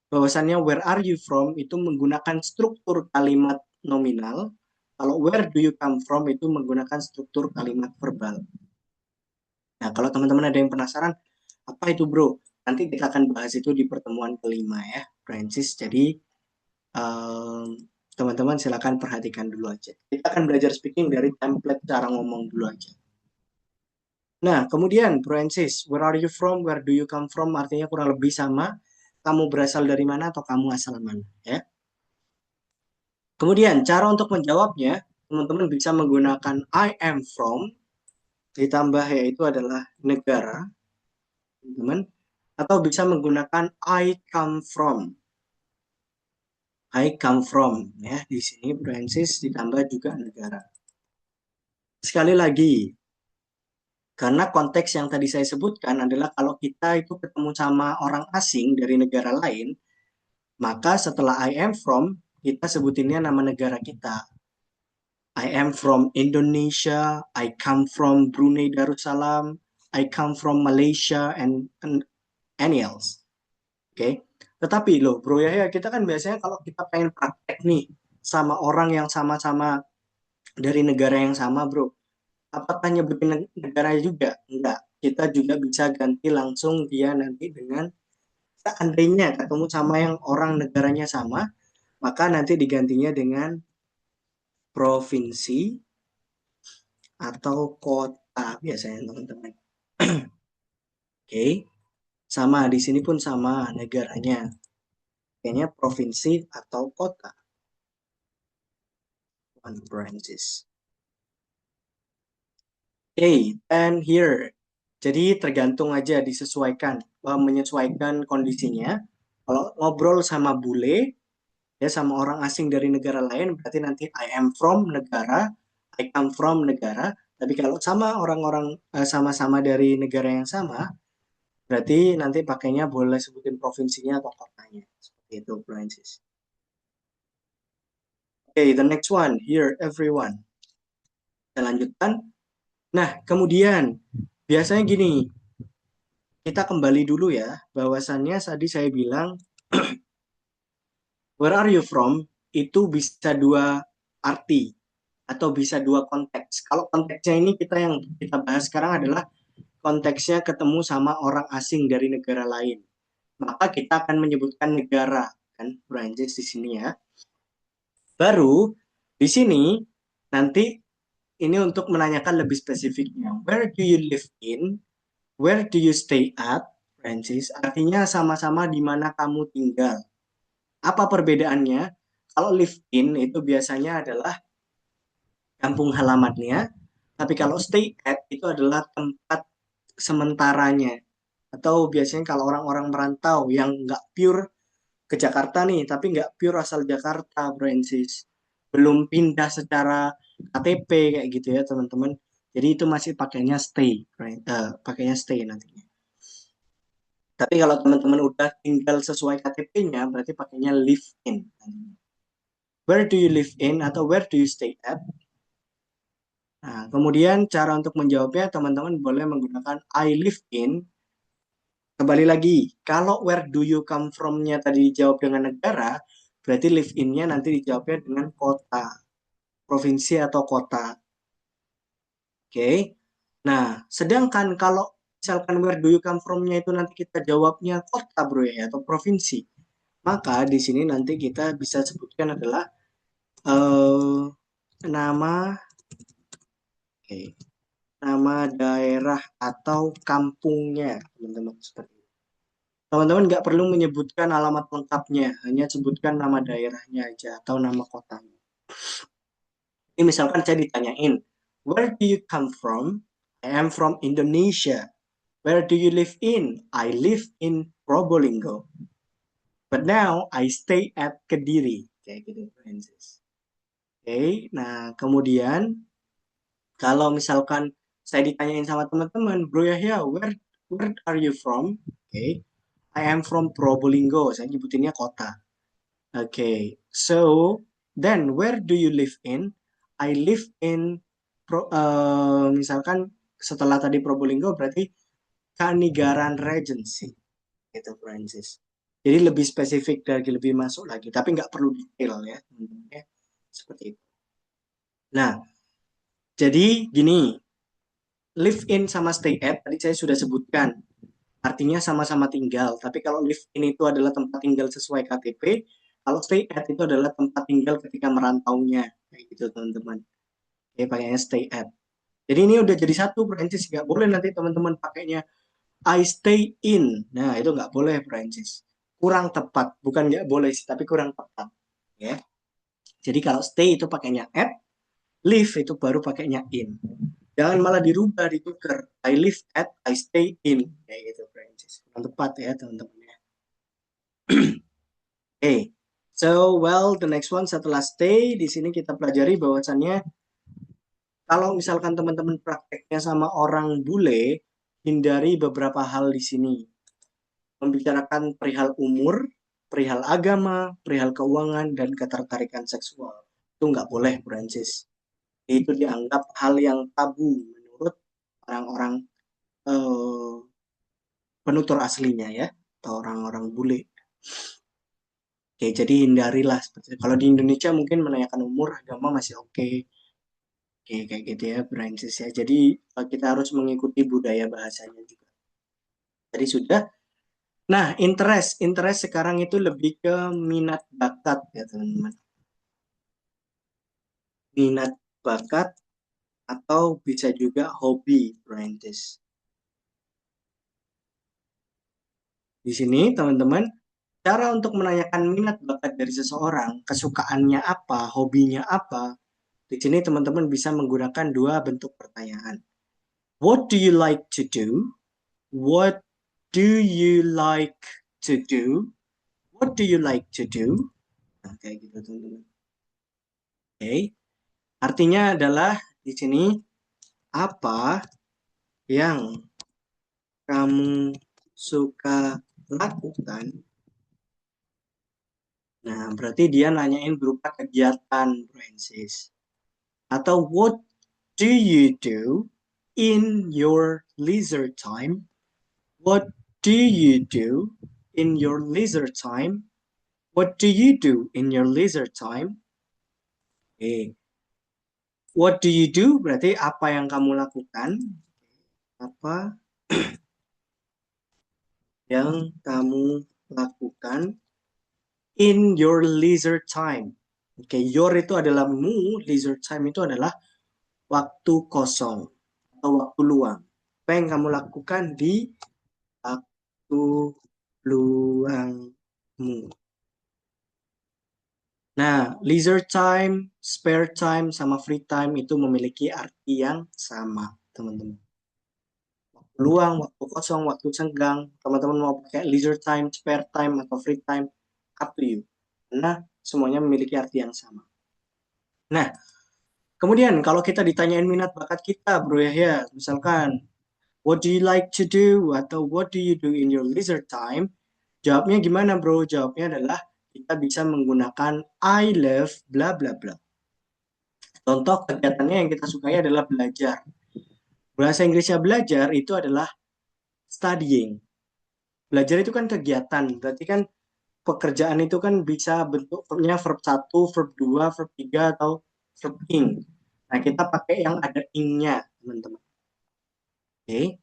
Bahwasannya where are you from itu menggunakan struktur kalimat nominal. Kalau where do you come from itu menggunakan struktur kalimat verbal. Nah, kalau teman-teman ada yang penasaran, apa itu bro? Nanti kita akan bahas itu di pertemuan kelima ya, Francis. Jadi, teman-teman silakan perhatikan dulu aja. Kita akan belajar speaking dari template cara ngomong dulu aja. Nah, kemudian, Francis, where are you from? Where do you come from? Artinya kurang lebih sama. Kamu berasal dari mana atau kamu asal mana, ya? Kemudian, cara untuk menjawabnya, teman-teman bisa menggunakan I am from, ditambah yaitu adalah negara, teman-teman. Atau bisa menggunakan I come from. I come from, ya. Di sini Francis ditambah juga negara. Sekali lagi, karena konteks yang tadi saya sebutkan adalah kalau kita itu ketemu sama orang asing dari negara lain, maka setelah I am from, kita sebutinnya nama negara kita. I am from Indonesia, I come from Brunei Darussalam, I come from Malaysia, and any else. Oke, okay? Tetapi loh bro ya, kita kan biasanya kalau kita pengen praktek nih sama orang yang sama-sama dari negara yang sama bro, apakah nyebutin negara juga? Enggak, kita juga bisa ganti langsung dia nanti dengan seandainya ketemu sama yang orang negaranya sama, maka nanti digantinya dengan provinsi atau kota biasanya teman-teman. Oke, sama di sini pun sama negaranya. Kayaknya provinsi atau kota. One branches. Oke, and here. Jadi tergantung aja disesuaikan, menyesuaikan kondisinya. Kalau ngobrol sama bule, ya sama orang asing dari negara lain, berarti nanti I am from negara, I come from negara. Tapi kalau sama orang-orang sama-sama dari negara yang sama, berarti nanti pakainya boleh sebutin provinsinya atau kotanya. Seperti itu, Francis. Okay, the next one. Here, everyone. Kita lanjutkan. Nah, kemudian biasanya gini, kita kembali dulu ya, bahwasannya tadi saya bilang, where are you from? Itu bisa dua arti atau bisa dua konteks. Kalau konteksnya ini yang kita bahas sekarang adalah konteksnya ketemu sama orang asing dari negara lain. Maka kita akan menyebutkan negara, kan, Prancis di sini ya. Baru di sini nanti ini untuk menanyakan lebih spesifiknya. Where do you live in? Where do you stay at? Francis, artinya sama-sama di mana kamu tinggal. Apa perbedaannya? Kalau live in itu biasanya adalah kampung halamannya, tapi kalau stay at itu adalah tempat sementaranya. Atau biasanya kalau orang-orang merantau yang nggak pure ke Jakarta nih, tapi nggak pure asal Jakarta, Francis. Belum pindah secara KTP kayak gitu ya, teman-teman. Jadi itu masih pakainya stay, right? Pakainya stay nantinya. Tapi kalau teman-teman udah tinggal sesuai KTP-nya, berarti pakainya live in. Where do you live in atau where do you stay at? Nah, kemudian cara untuk menjawabnya, teman-teman boleh menggunakan I live in Kembali lagi, kalau where do you come from-nya tadi dijawab dengan negara, berarti live in-nya nanti dijawabnya dengan kota, provinsi atau kota. Oke. Nah, sedangkan kalau misalkan where do you come from-nya itu nanti kita jawabnya kota, bro ya, atau provinsi. Maka di sini nanti kita bisa sebutkan adalah eh, nama, oke, nama daerah atau kampungnya, teman-teman. Seperti itu. Teman-teman nggak perlu menyebutkan alamat lengkapnya, hanya sebutkan nama daerahnya aja atau nama kotanya. Ini misalkan saya ditanyain, where do you come from? I am from Indonesia. Where do you live in? I live in Probolinggo. But now I stay at Kediri. Kayak gitu, Francis. Oke, nah kemudian kalau misalkan saya ditanyain sama teman-teman, Bro Yahya, where are you from? Oke, I am from Probolinggo. Saya nyebutinnya kota. Oke, so then where do you live in? I live in misalkan setelah tadi Probolinggo berarti Kanigaran Regency, gitu Francis. Jadi lebih spesifik dan lebih masuk lagi, tapi nggak perlu detail ya, teman-teman ya. Seperti itu. Nah, jadi gini, live in sama stay at tadi saya sudah sebutkan. Artinya sama-sama tinggal, tapi kalau live in itu adalah tempat tinggal sesuai KTP, kalau stay at itu adalah tempat tinggal ketika merantaunya, kayak gitu teman-teman. Oke, pakainya stay at. Jadi ini udah jadi satu, Prancis nggak boleh nanti teman-teman pakainya I stay in. Nah, itu nggak boleh, Prancis. Kurang tepat, bukan nggak boleh sih, tapi kurang tepat. Ya. Jadi kalau stay itu pakainya at, live itu baru pakainya in. Jangan malah dirubah, ditukar. I live at, I stay in. Kayak gitu, Prancis. Kurang tepat ya, teman-teman ya. Okay. So, well, the next one setelah stay, di sini kita pelajari bahwasannya kalau misalkan teman-teman prakteknya sama orang bule, hindari beberapa hal di sini. Membicarakan perihal umur, perihal agama, perihal keuangan, dan ketertarikan seksual. Itu nggak boleh, Francis. Itu dianggap hal yang tabu menurut orang-orang eh, penutur aslinya ya, atau orang-orang bule. Oke, jadi hindarilah seperti itu. Kalau di Indonesia mungkin menanyakan umur, agama masih oke. Oke, kayak gitu ya, Francis ya. Jadi kita harus mengikuti budaya bahasanya juga. Tadi sudah. Nah, interest sekarang itu lebih ke minat bakat ya, teman-teman. Minat bakat atau bisa juga hobi, Francis. Di sini, teman-teman, cara untuk menanyakan minat bakat dari seseorang, kesukaannya apa, hobinya apa, di sini teman-teman bisa menggunakan dua bentuk pertanyaan. What do you like to do? What do you like to do? What do you like to do? Nah, kayak gitu teman-teman. Oke, artinya adalah di sini apa yang kamu suka lakukan. Nah, berarti dia nanyain berupa kegiatan, Francis. Atau what do you do in your leisure time? What do you do in your leisure time? What do you do in your leisure time? Oke. What do you do? Berarti apa yang kamu lakukan? Apa yang kamu lakukan in your leisure time? Oke, your itu adalah mu, leisure time itu adalah waktu kosong atau waktu luang. Apa yang kamu lakukan di waktu luangmu? Nah, leisure time, spare time, sama free time itu memiliki arti yang sama, teman-teman. Waktu luang, waktu kosong, waktu senggang. Teman-teman mau pakai leisure time, spare time, atau free time, up to you. Karena semuanya memiliki arti yang sama. Nah, kemudian kalau kita ditanyain minat bakat kita, Bro Yahya, misalkan, what do you like to do? Atau what do you do in your leisure time? Jawabnya gimana, Bro? Jawabnya adalah kita bisa menggunakan I love bla bla bla. Contoh kegiatannya yang kita sukai adalah belajar. Bahasa Inggrisnya belajar itu adalah studying. Belajar itu kan kegiatan, berarti kan pekerjaan itu kan bisa bentuknya verb satu, verb 2, verb 3, atau verb ing. Nah, kita pakai yang ada ing-nya, teman-teman. Oke,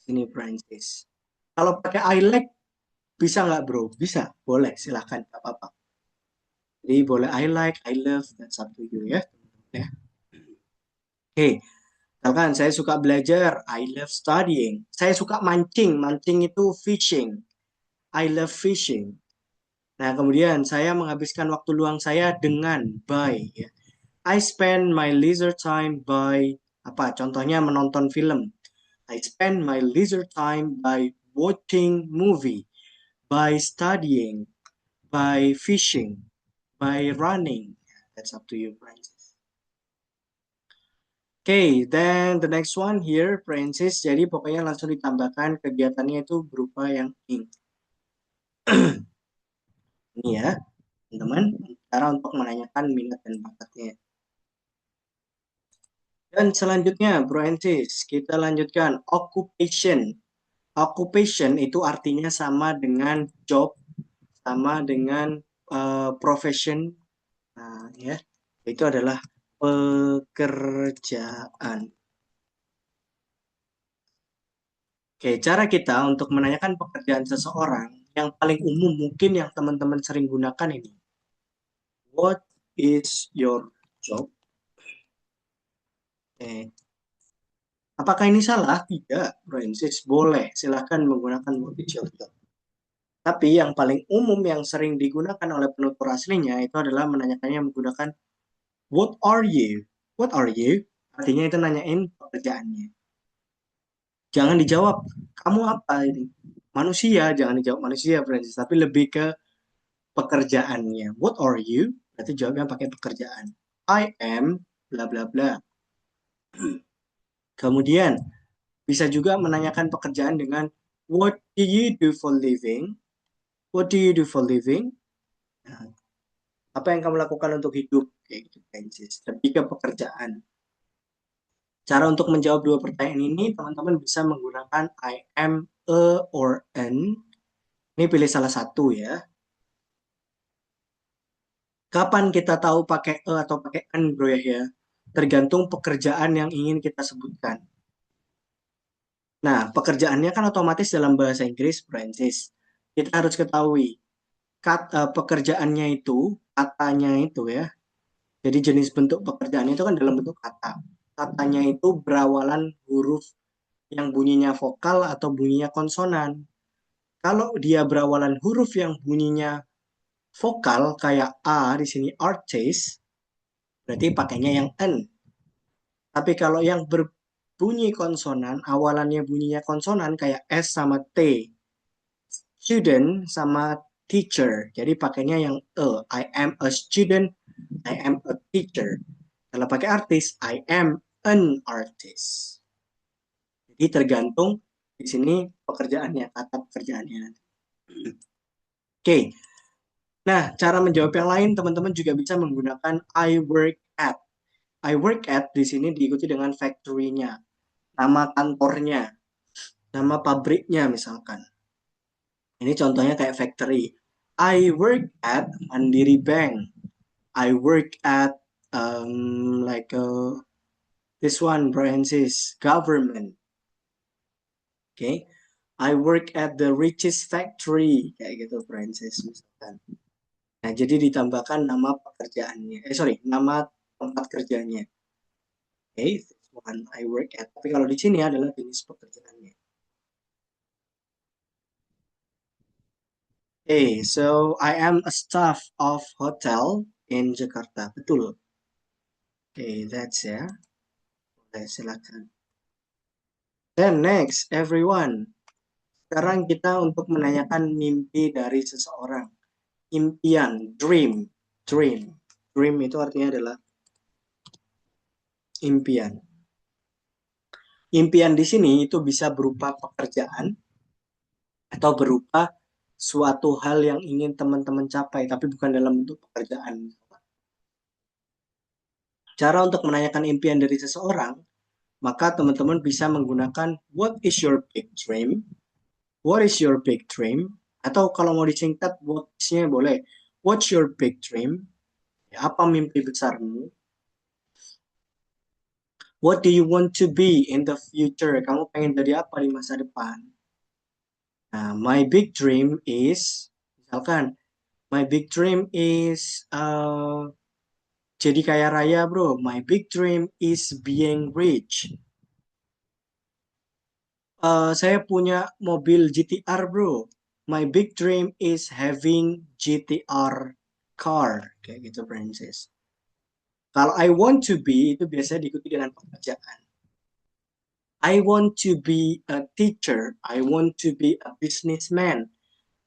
sini Prancis. Kalau pakai I like, bisa nggak bro? Bisa, boleh, silahkan, nggak apa-apa. Jadi boleh I like, I love, that's up to you ya. Ya. Oke, misalkan saya suka belajar, I love studying. Saya suka mancing, mancing itu fishing. I love fishing. Nah, kemudian saya menghabiskan waktu luang saya dengan by. Ya. I spend my leisure time by apa? Contohnya menonton film. I spend my leisure time by watching movie, by studying, by fishing, by running. That's up to you, Francis. Okay, then the next one here, Francis. Jadi pokoknya langsung ditambahkan kegiatannya itu berupa yang ing. Ini ya, teman-teman. Cara untuk menanyakan minat dan bakatnya. Dan selanjutnya, Francis, kita lanjutkan occupation. Occupation itu artinya sama dengan job, sama dengan profession, nah, ya. Itu adalah pekerjaan. Oke, cara kita untuk menanyakan pekerjaan seseorang yang paling umum mungkin yang teman-teman sering gunakan ini. What is your job? Oke. Apakah ini salah? Tidak, Francis. Boleh, silahkan menggunakan what is your job. Tapi yang paling umum yang sering digunakan oleh penutur aslinya itu adalah menanyakannya menggunakan what are you? What are you? Artinya itu nanyain pekerjaannya. Jangan dijawab, kamu apa ini? Manusia, jangan dijawab manusia, Francis. Tapi lebih ke pekerjaannya. What are you? Berarti jawabnya pakai pekerjaan. I am bla bla bla. Kemudian bisa juga menanyakan pekerjaan dengan what do you do for living? What do you do for living? Nah, apa yang kamu lakukan untuk hidup? Kayak gitu, Francis. Lebih ke pekerjaan. Cara untuk menjawab dua pertanyaan ini, teman-teman bisa menggunakan I am, a, or an. Ini pilih salah satu ya. Kapan kita tahu pakai e atau pakai an, bro ya? Tergantung pekerjaan yang ingin kita sebutkan. Nah, pekerjaannya kan otomatis dalam bahasa Inggris, Francis. Kita harus ketahui pekerjaannya itu, katanya itu ya. Jadi jenis bentuk pekerjaan itu kan dalam bentuk kata. Katanya itu berawalan huruf yang bunyinya vokal atau bunyinya konsonan. Kalau dia berawalan huruf yang bunyinya vokal kayak A di sini artist, berarti pakainya yang N. Tapi kalau yang berbunyi konsonan, awalannya bunyinya konsonan kayak S sama T, student sama teacher. Jadi pakainya yang E. I am a student, I am a teacher. Kalau pakai artis, I am an artist. Jadi tergantung di sini pekerjaannya, kata pekerjaannya. Oke, nah cara menjawab yang lain teman-teman juga bisa menggunakan I work at. I work at di sini diikuti dengan factory-nya, nama kantornya, nama pabriknya misalkan. Ini contohnya kayak factory. I work at Mandiri Bank. I work at like this one, Francis, government. Oke. Okay? I work at the richest factory. Kayak gitu, Francis, misalkan. Nah, jadi ditambahkan nama pekerjaannya. Sorry, nama tempat kerjanya. Oke, okay, this one I work at. Tapi kalau di sini adalah jenis pekerjaannya. Hey, so I am a staff of hotel in Jakarta. Betul. Okay, that's ya. Oke, silakan. Then next, everyone. Sekarang kita untuk menanyakan mimpi dari seseorang. Impian, dream, dream. Dream itu artinya adalah impian. Impian di sini itu bisa berupa pekerjaan atau berupa suatu hal yang ingin teman-teman capai, tapi bukan dalam bentuk pekerjaan. Cara untuk menanyakan impian dari seseorang, maka teman-teman bisa menggunakan what is your big dream? What is your big dream? Atau kalau mau disingkat, what-nya boleh. What's your big dream? Apa mimpi besarmu? What do you want to be in the future? Kamu pengen jadi apa di masa depan? Nah, my big dream is, misalkan, my big dream is jadi kaya raya, bro. My big dream is being rich. Saya punya mobil GTR, bro. My big dream is having GTR car. Kayak gitu, Francis. Kalau I want to be, itu biasanya diikuti dengan pekerjaan. I want to be a teacher. I want to be a businessman.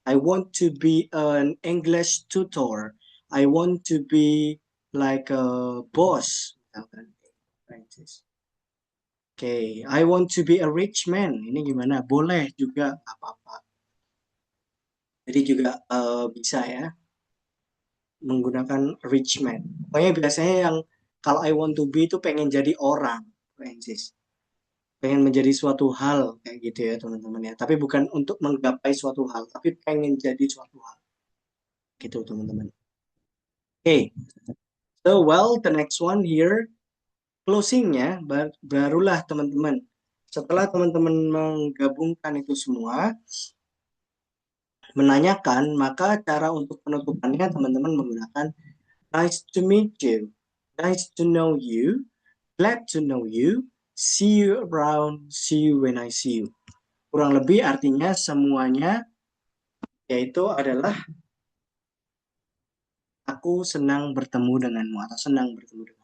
I want to be an English tutor. I want to be like a boss. Misalkan, Francis. Oke, I want to be a rich man. Ini gimana? Boleh juga, apa-apa. Jadi juga bisa ya menggunakan rich man. Pokoknya biasanya yang kalau I want to be itu pengen jadi orang, Francis. Pengen menjadi suatu hal kayak gitu ya teman-teman ya. Tapi bukan untuk menggapai suatu hal, tapi pengen jadi suatu hal. Gitu teman-teman. Oke, so well the next one here closingnya barulah teman-teman. Setelah teman-teman menggabungkan itu semua, menanyakan, maka cara untuk penutupannya teman-teman menggunakan nice to meet you, nice to know you, glad to know you, see you around, see you when I see you. Kurang lebih artinya semuanya yaitu adalah aku senang bertemu denganmu atau senang bertemu denganmu.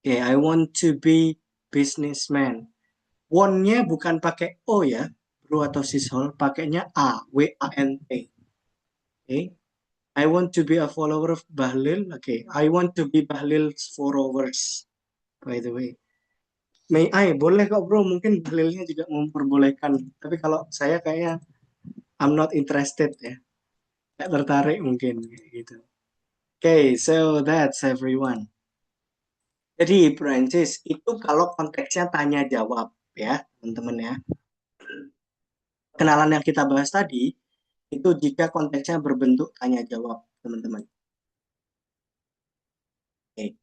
Oke, I want to be businessman. Want-nya bukan pakai O ya, bro atau sishol, pakainya A, W-A-N-T. Oke. I want to be a follower of Bahlil. Okay, I want to be Bahlil's followers. By the way, May I boleh kok bro. Mungkin Bahlilnya juga memperbolehkan. Tapi kalau saya kayaknya I'm not interested ya. Nggak tertarik mungkin kayak gitu. Okay, so that's everyone. Jadi Prancis itu kalau konteksnya tanya jawab ya teman-teman ya. Kenalan yang kita bahas tadi itu jika konteksnya berbentuk tanya jawab teman-teman. Oke.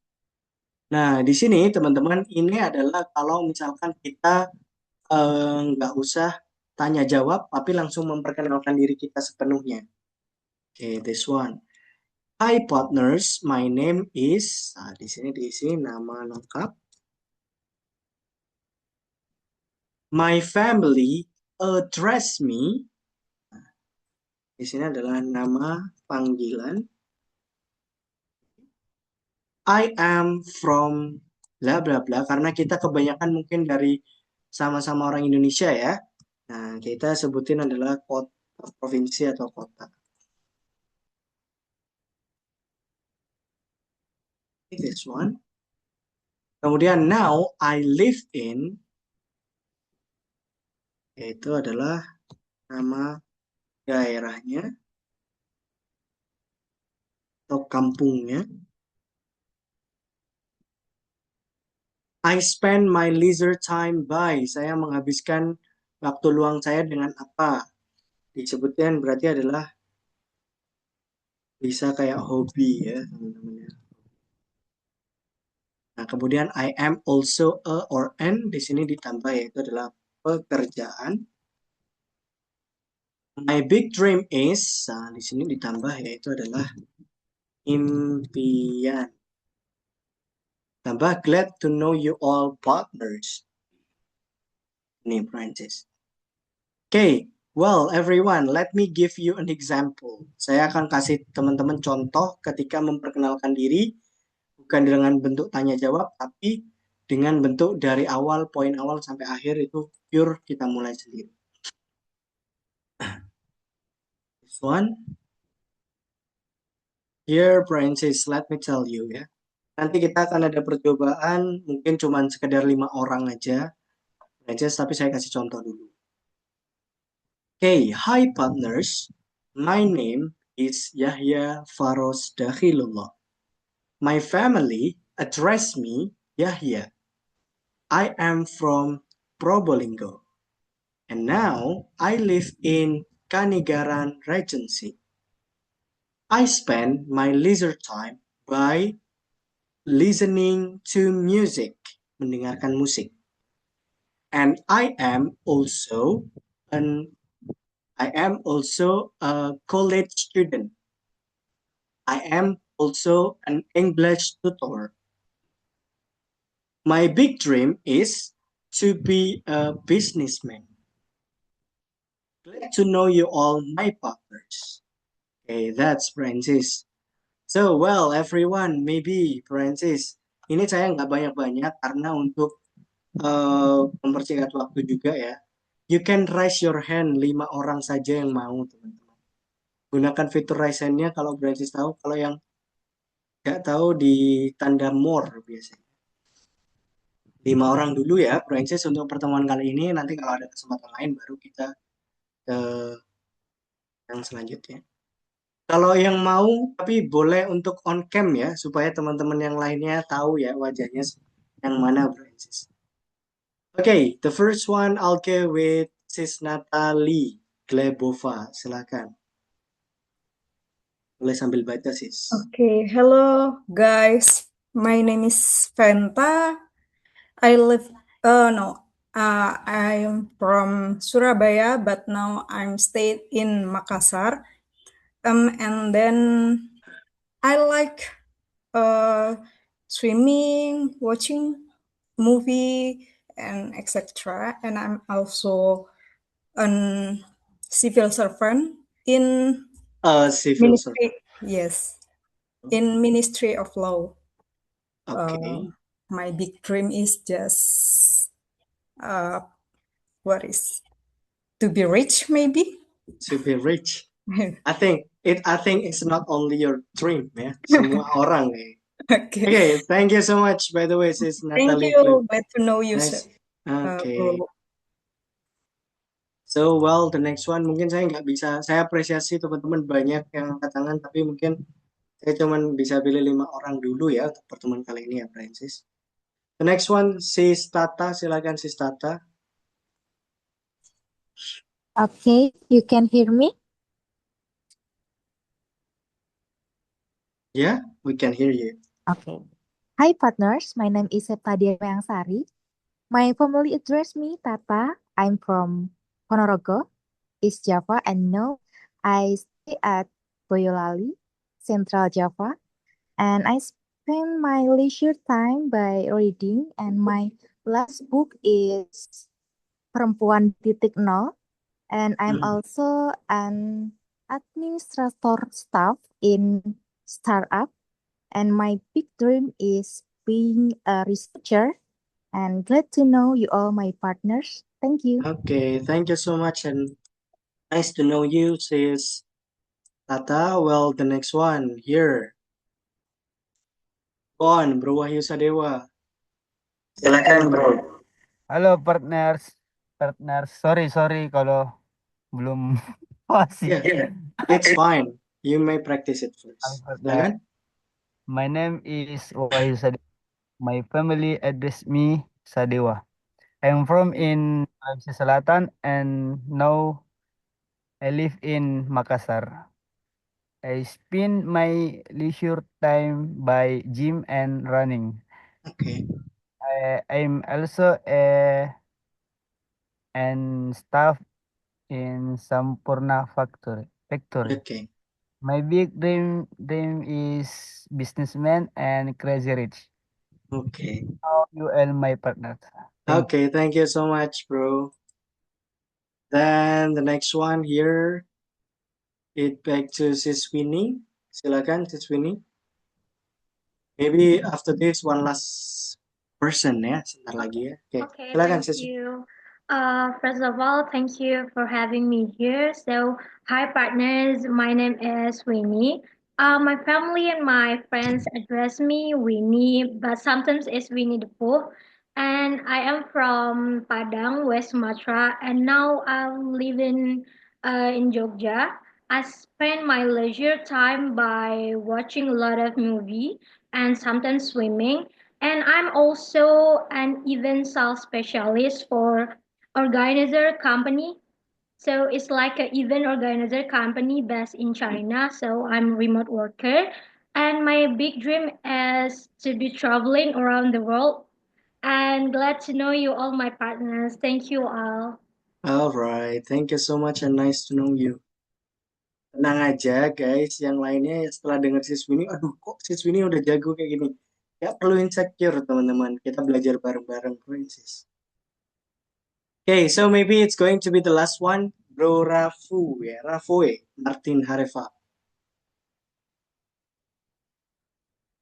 Nah, di sini teman-teman ini adalah kalau misalkan kita nggak usah tanya jawab, tapi langsung memperkenalkan diri kita sepenuhnya. Oke, this one. Hi partners, my name is. Nah, di sini diisi nama lengkap. My family address me. Di sini adalah nama panggilan. I am from bla bla bla karena kita kebanyakan mungkin dari sama-sama orang Indonesia ya. Nah, kita sebutin adalah kota, provinsi atau kota. This one. Kemudian now I live in, yaitu adalah nama daerahnya atau kampungnya. I spend my leisure time by. Saya menghabiskan waktu luang saya dengan apa? Disebutkan berarti adalah bisa kayak hobi ya teman-teman ya. Nah, kemudian I am also a or an di sini ditambah yaitu adalah pekerjaan. My big dream is, nah, di sini ditambah yaitu adalah impian. Tambah glad to know you all partners. Ini Prancis. Okay, well everyone, let me give you an example. Saya akan kasih teman-teman contoh ketika memperkenalkan diri, bukan dengan bentuk tanya jawab, tapi dengan bentuk dari awal, poin awal sampai akhir itu pure kita mulai sendiri. This one. Here, Francis, let me tell you ya. Nanti kita akan ada percobaan, mungkin cuma sekedar 5 orang aja, Francis, tapi saya kasih contoh dulu. Okay, hi partners. My name is Yahya Faros Dakhilullah. My family address me Yahya. I am from Probolinggo. And now I live in Kanigaran Regency. I spend my leisure time by listening to music, mendengarkan musik. And an I am also a college student. I am also an English tutor. My big dream is to be a businessman. Glad to know you all, my partners. Okay, that's Francis. So, well, everyone, maybe Francis. Ini saya nggak banyak-banyak karena untuk mempersingkat waktu juga ya. You can raise your hand 5 orang saja yang mau, teman-teman. Gunakan fitur raise hand-nya kalau Francis tahu. Kalau yang nggak tahu di tanda more biasanya. 5 orang dulu ya, Francis untuk pertemuan kali ini. Nanti kalau ada kesempatan lain baru kita ke yang selanjutnya. Kalau yang mau, tapi boleh untuk on cam ya, supaya teman-teman yang lainnya tahu ya wajahnya yang mana, Francis. Okay, the first one I'll go with Sis Natalie Glebova. Silakan. Boleh sambil baca, Sis. Okay, hello guys. My name is Venta. I live no, I'm from Surabaya, but now I'm stayed in Makassar. And then I like swimming, watching movie, and etc. And I'm also an civil servant in Civil servant. ministry. Yes, in Ministry of Law. Okay. My big dream is just uh, what is to be rich, maybe. To be rich. I think it's not only your dream ya, semua orang ya. Okay. Okay, thank you so much by the way, Sis Thank Natalie. you. Glad to know you, sir. Nice. Okay. Bro. So, well, the next one mungkin saya nggak bisa, saya apresiasi teman-teman banyak yang angkat tangan, tapi mungkin saya cuma bisa pilih 5 orang dulu ya untuk pertemuan kali ini ya, Francis. The next one, Sis Tata, silakan Sis Tata. Okay, you can hear me? Yeah, we can hear you. Okay. Hi partners, my name is Septadia Meangsari. My family address me Tata. I'm from Ponorogo, East Java, and now I stay at Boyolali, Central Java, and I spend my leisure time by reading, and my last book is Perempuan Titik Nol, and I'm also an administrator staff in startup, and my big dream is being a researcher. And glad to know you all, my partners. Thank you. Okay, thank you so much and nice to know you, Sis Tata. Well, the next one here. Go on, Bro Wahyu Sadewa. Silakan, Bro. Halo partners, sorry kalau belum fasih. Yeah, it's fine. You may practice it first. Silakan. My name is Wahyu Sadewa. My family address me Sadewa. I'm from in Sulawesi Selatan and now I live in Makassar. I spend my leisure time by gym and running. Okay. I'm also an staff in Sampurna factory. Okay. My big dream is businessman and crazy rich. Okay. How you and my partner. Okay, thank you so much, bro. Then the next one here, it back to Sis Winnie. Silakan, Sis Winnie. Maybe after this one last person ya, sebentar lagi ya. Okay, Silakan thank Sis. you. First of all, thank you for having me here. So, hi partners, my name is Winnie. My family and my friends address me Winnie, but sometimes it's Winnie the Pooh. And I am from Padang, West Sumatra, and now I'm living in Jogja. I spend my leisure time by watching a lot of movie and sometimes swimming, and I'm also an event sales specialist for organizer company. So it's like an event organizer company based in China. So I'm remote worker, and my big dream is to be traveling around the world. And glad to know you all, my partners. Thank you all. Alright, thank you so much and nice to know you. Tenang aja guys, yang lainnya setelah denger si Swini, aduh kok si Swini udah jago kayak gini. Gak perlu insecure teman-teman, kita belajar bareng-bareng Princess. Okay, so maybe it's going to be the last one, Bro Rafu ya, Rafoe, Martin Harefa.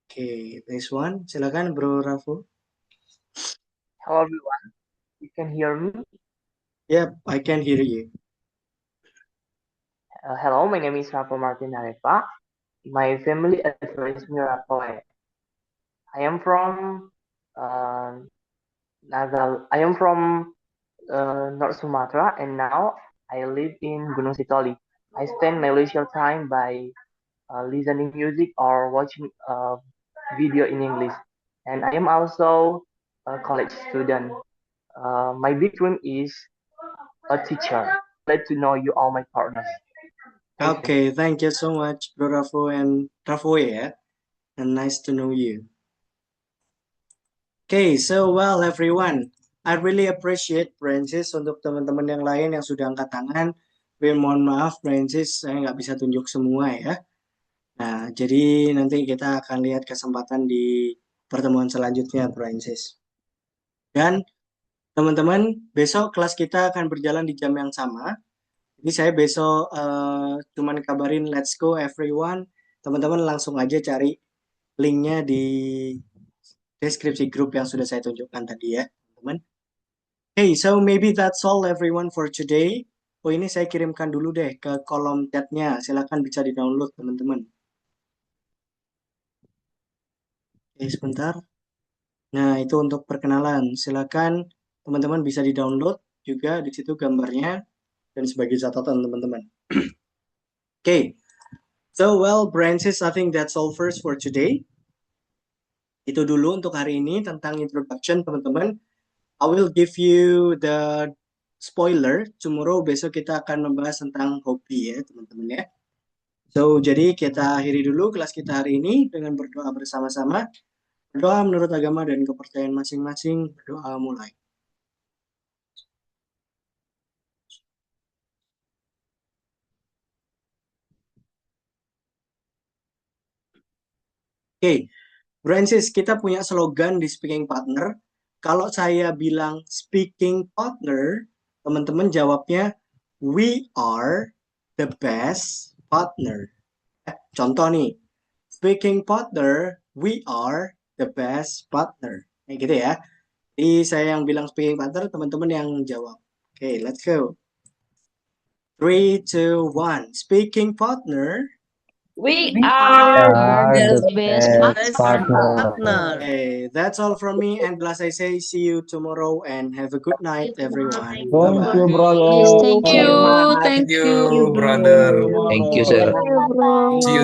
Okay, this one, silakan Bro Rafu. Hello everyone, you can hear me? Yep, I can hear you. Hello, my name is Rafa Martin Harefa. My family address me Rafa. I am from North Sumatra, and now I live in Gunung Sitoli. I spend my leisure time by listening music or watching video in English. And I am also a college student. My big dream is a teacher. Glad to know you all, my partners. Thank you. Okay, thank you so much Bro Rafu and Rafoe ya, and nice to know you. Okay, so well everyone, I really appreciate Francis untuk teman-teman yang lain yang sudah angkat tangan. Tapi mohon maaf Francis, saya nggak bisa tunjuk semua ya. Nah, jadi nanti kita akan lihat kesempatan di pertemuan selanjutnya Francis. Dan teman-teman, besok kelas kita akan berjalan di jam yang sama. Jadi saya besok cuman kabarin let's go everyone. Teman-teman langsung aja cari linknya di deskripsi grup yang sudah saya tunjukkan tadi ya, teman-teman. Hey, so maybe that's all everyone for today. Oh, ini saya kirimkan dulu deh ke kolom chatnya. Silakan bisa di-download, teman-teman. Oke, sebentar. Nah, itu untuk perkenalan. Silakan teman-teman bisa di-download juga di situ gambarnya dan sebagai catatan teman-teman. Okay. So, well, Francis, I think that's all first for today. Itu dulu untuk hari ini tentang introduction, teman-teman. I will give you the spoiler. Tomorrow, besok kita akan membahas tentang hobi ya, teman-teman ya. So, jadi kita akhiri dulu kelas kita hari ini dengan berdoa bersama-sama. Berdoa menurut agama dan kepercayaan masing-masing. Berdoa mulai. Oke, Francis, kita punya slogan di Speaking Partner. Kalau saya bilang Speaking Partner, teman-teman jawabnya, we are the best partner. Contoh nih, Speaking Partner, we are the best partner. Kayak gitu ya. Jadi saya yang bilang Speaking Partner, teman-teman yang jawab. Oke, let's go. 3, 2, 1. Speaking Partner. We are the the best partner. Okay, that's all from me. And as I say, see you tomorrow and have a good night, everyone. Thank Bye-bye. you, brother. Yes, thank you. Thank you, brother. Thank you, sir. bro. See you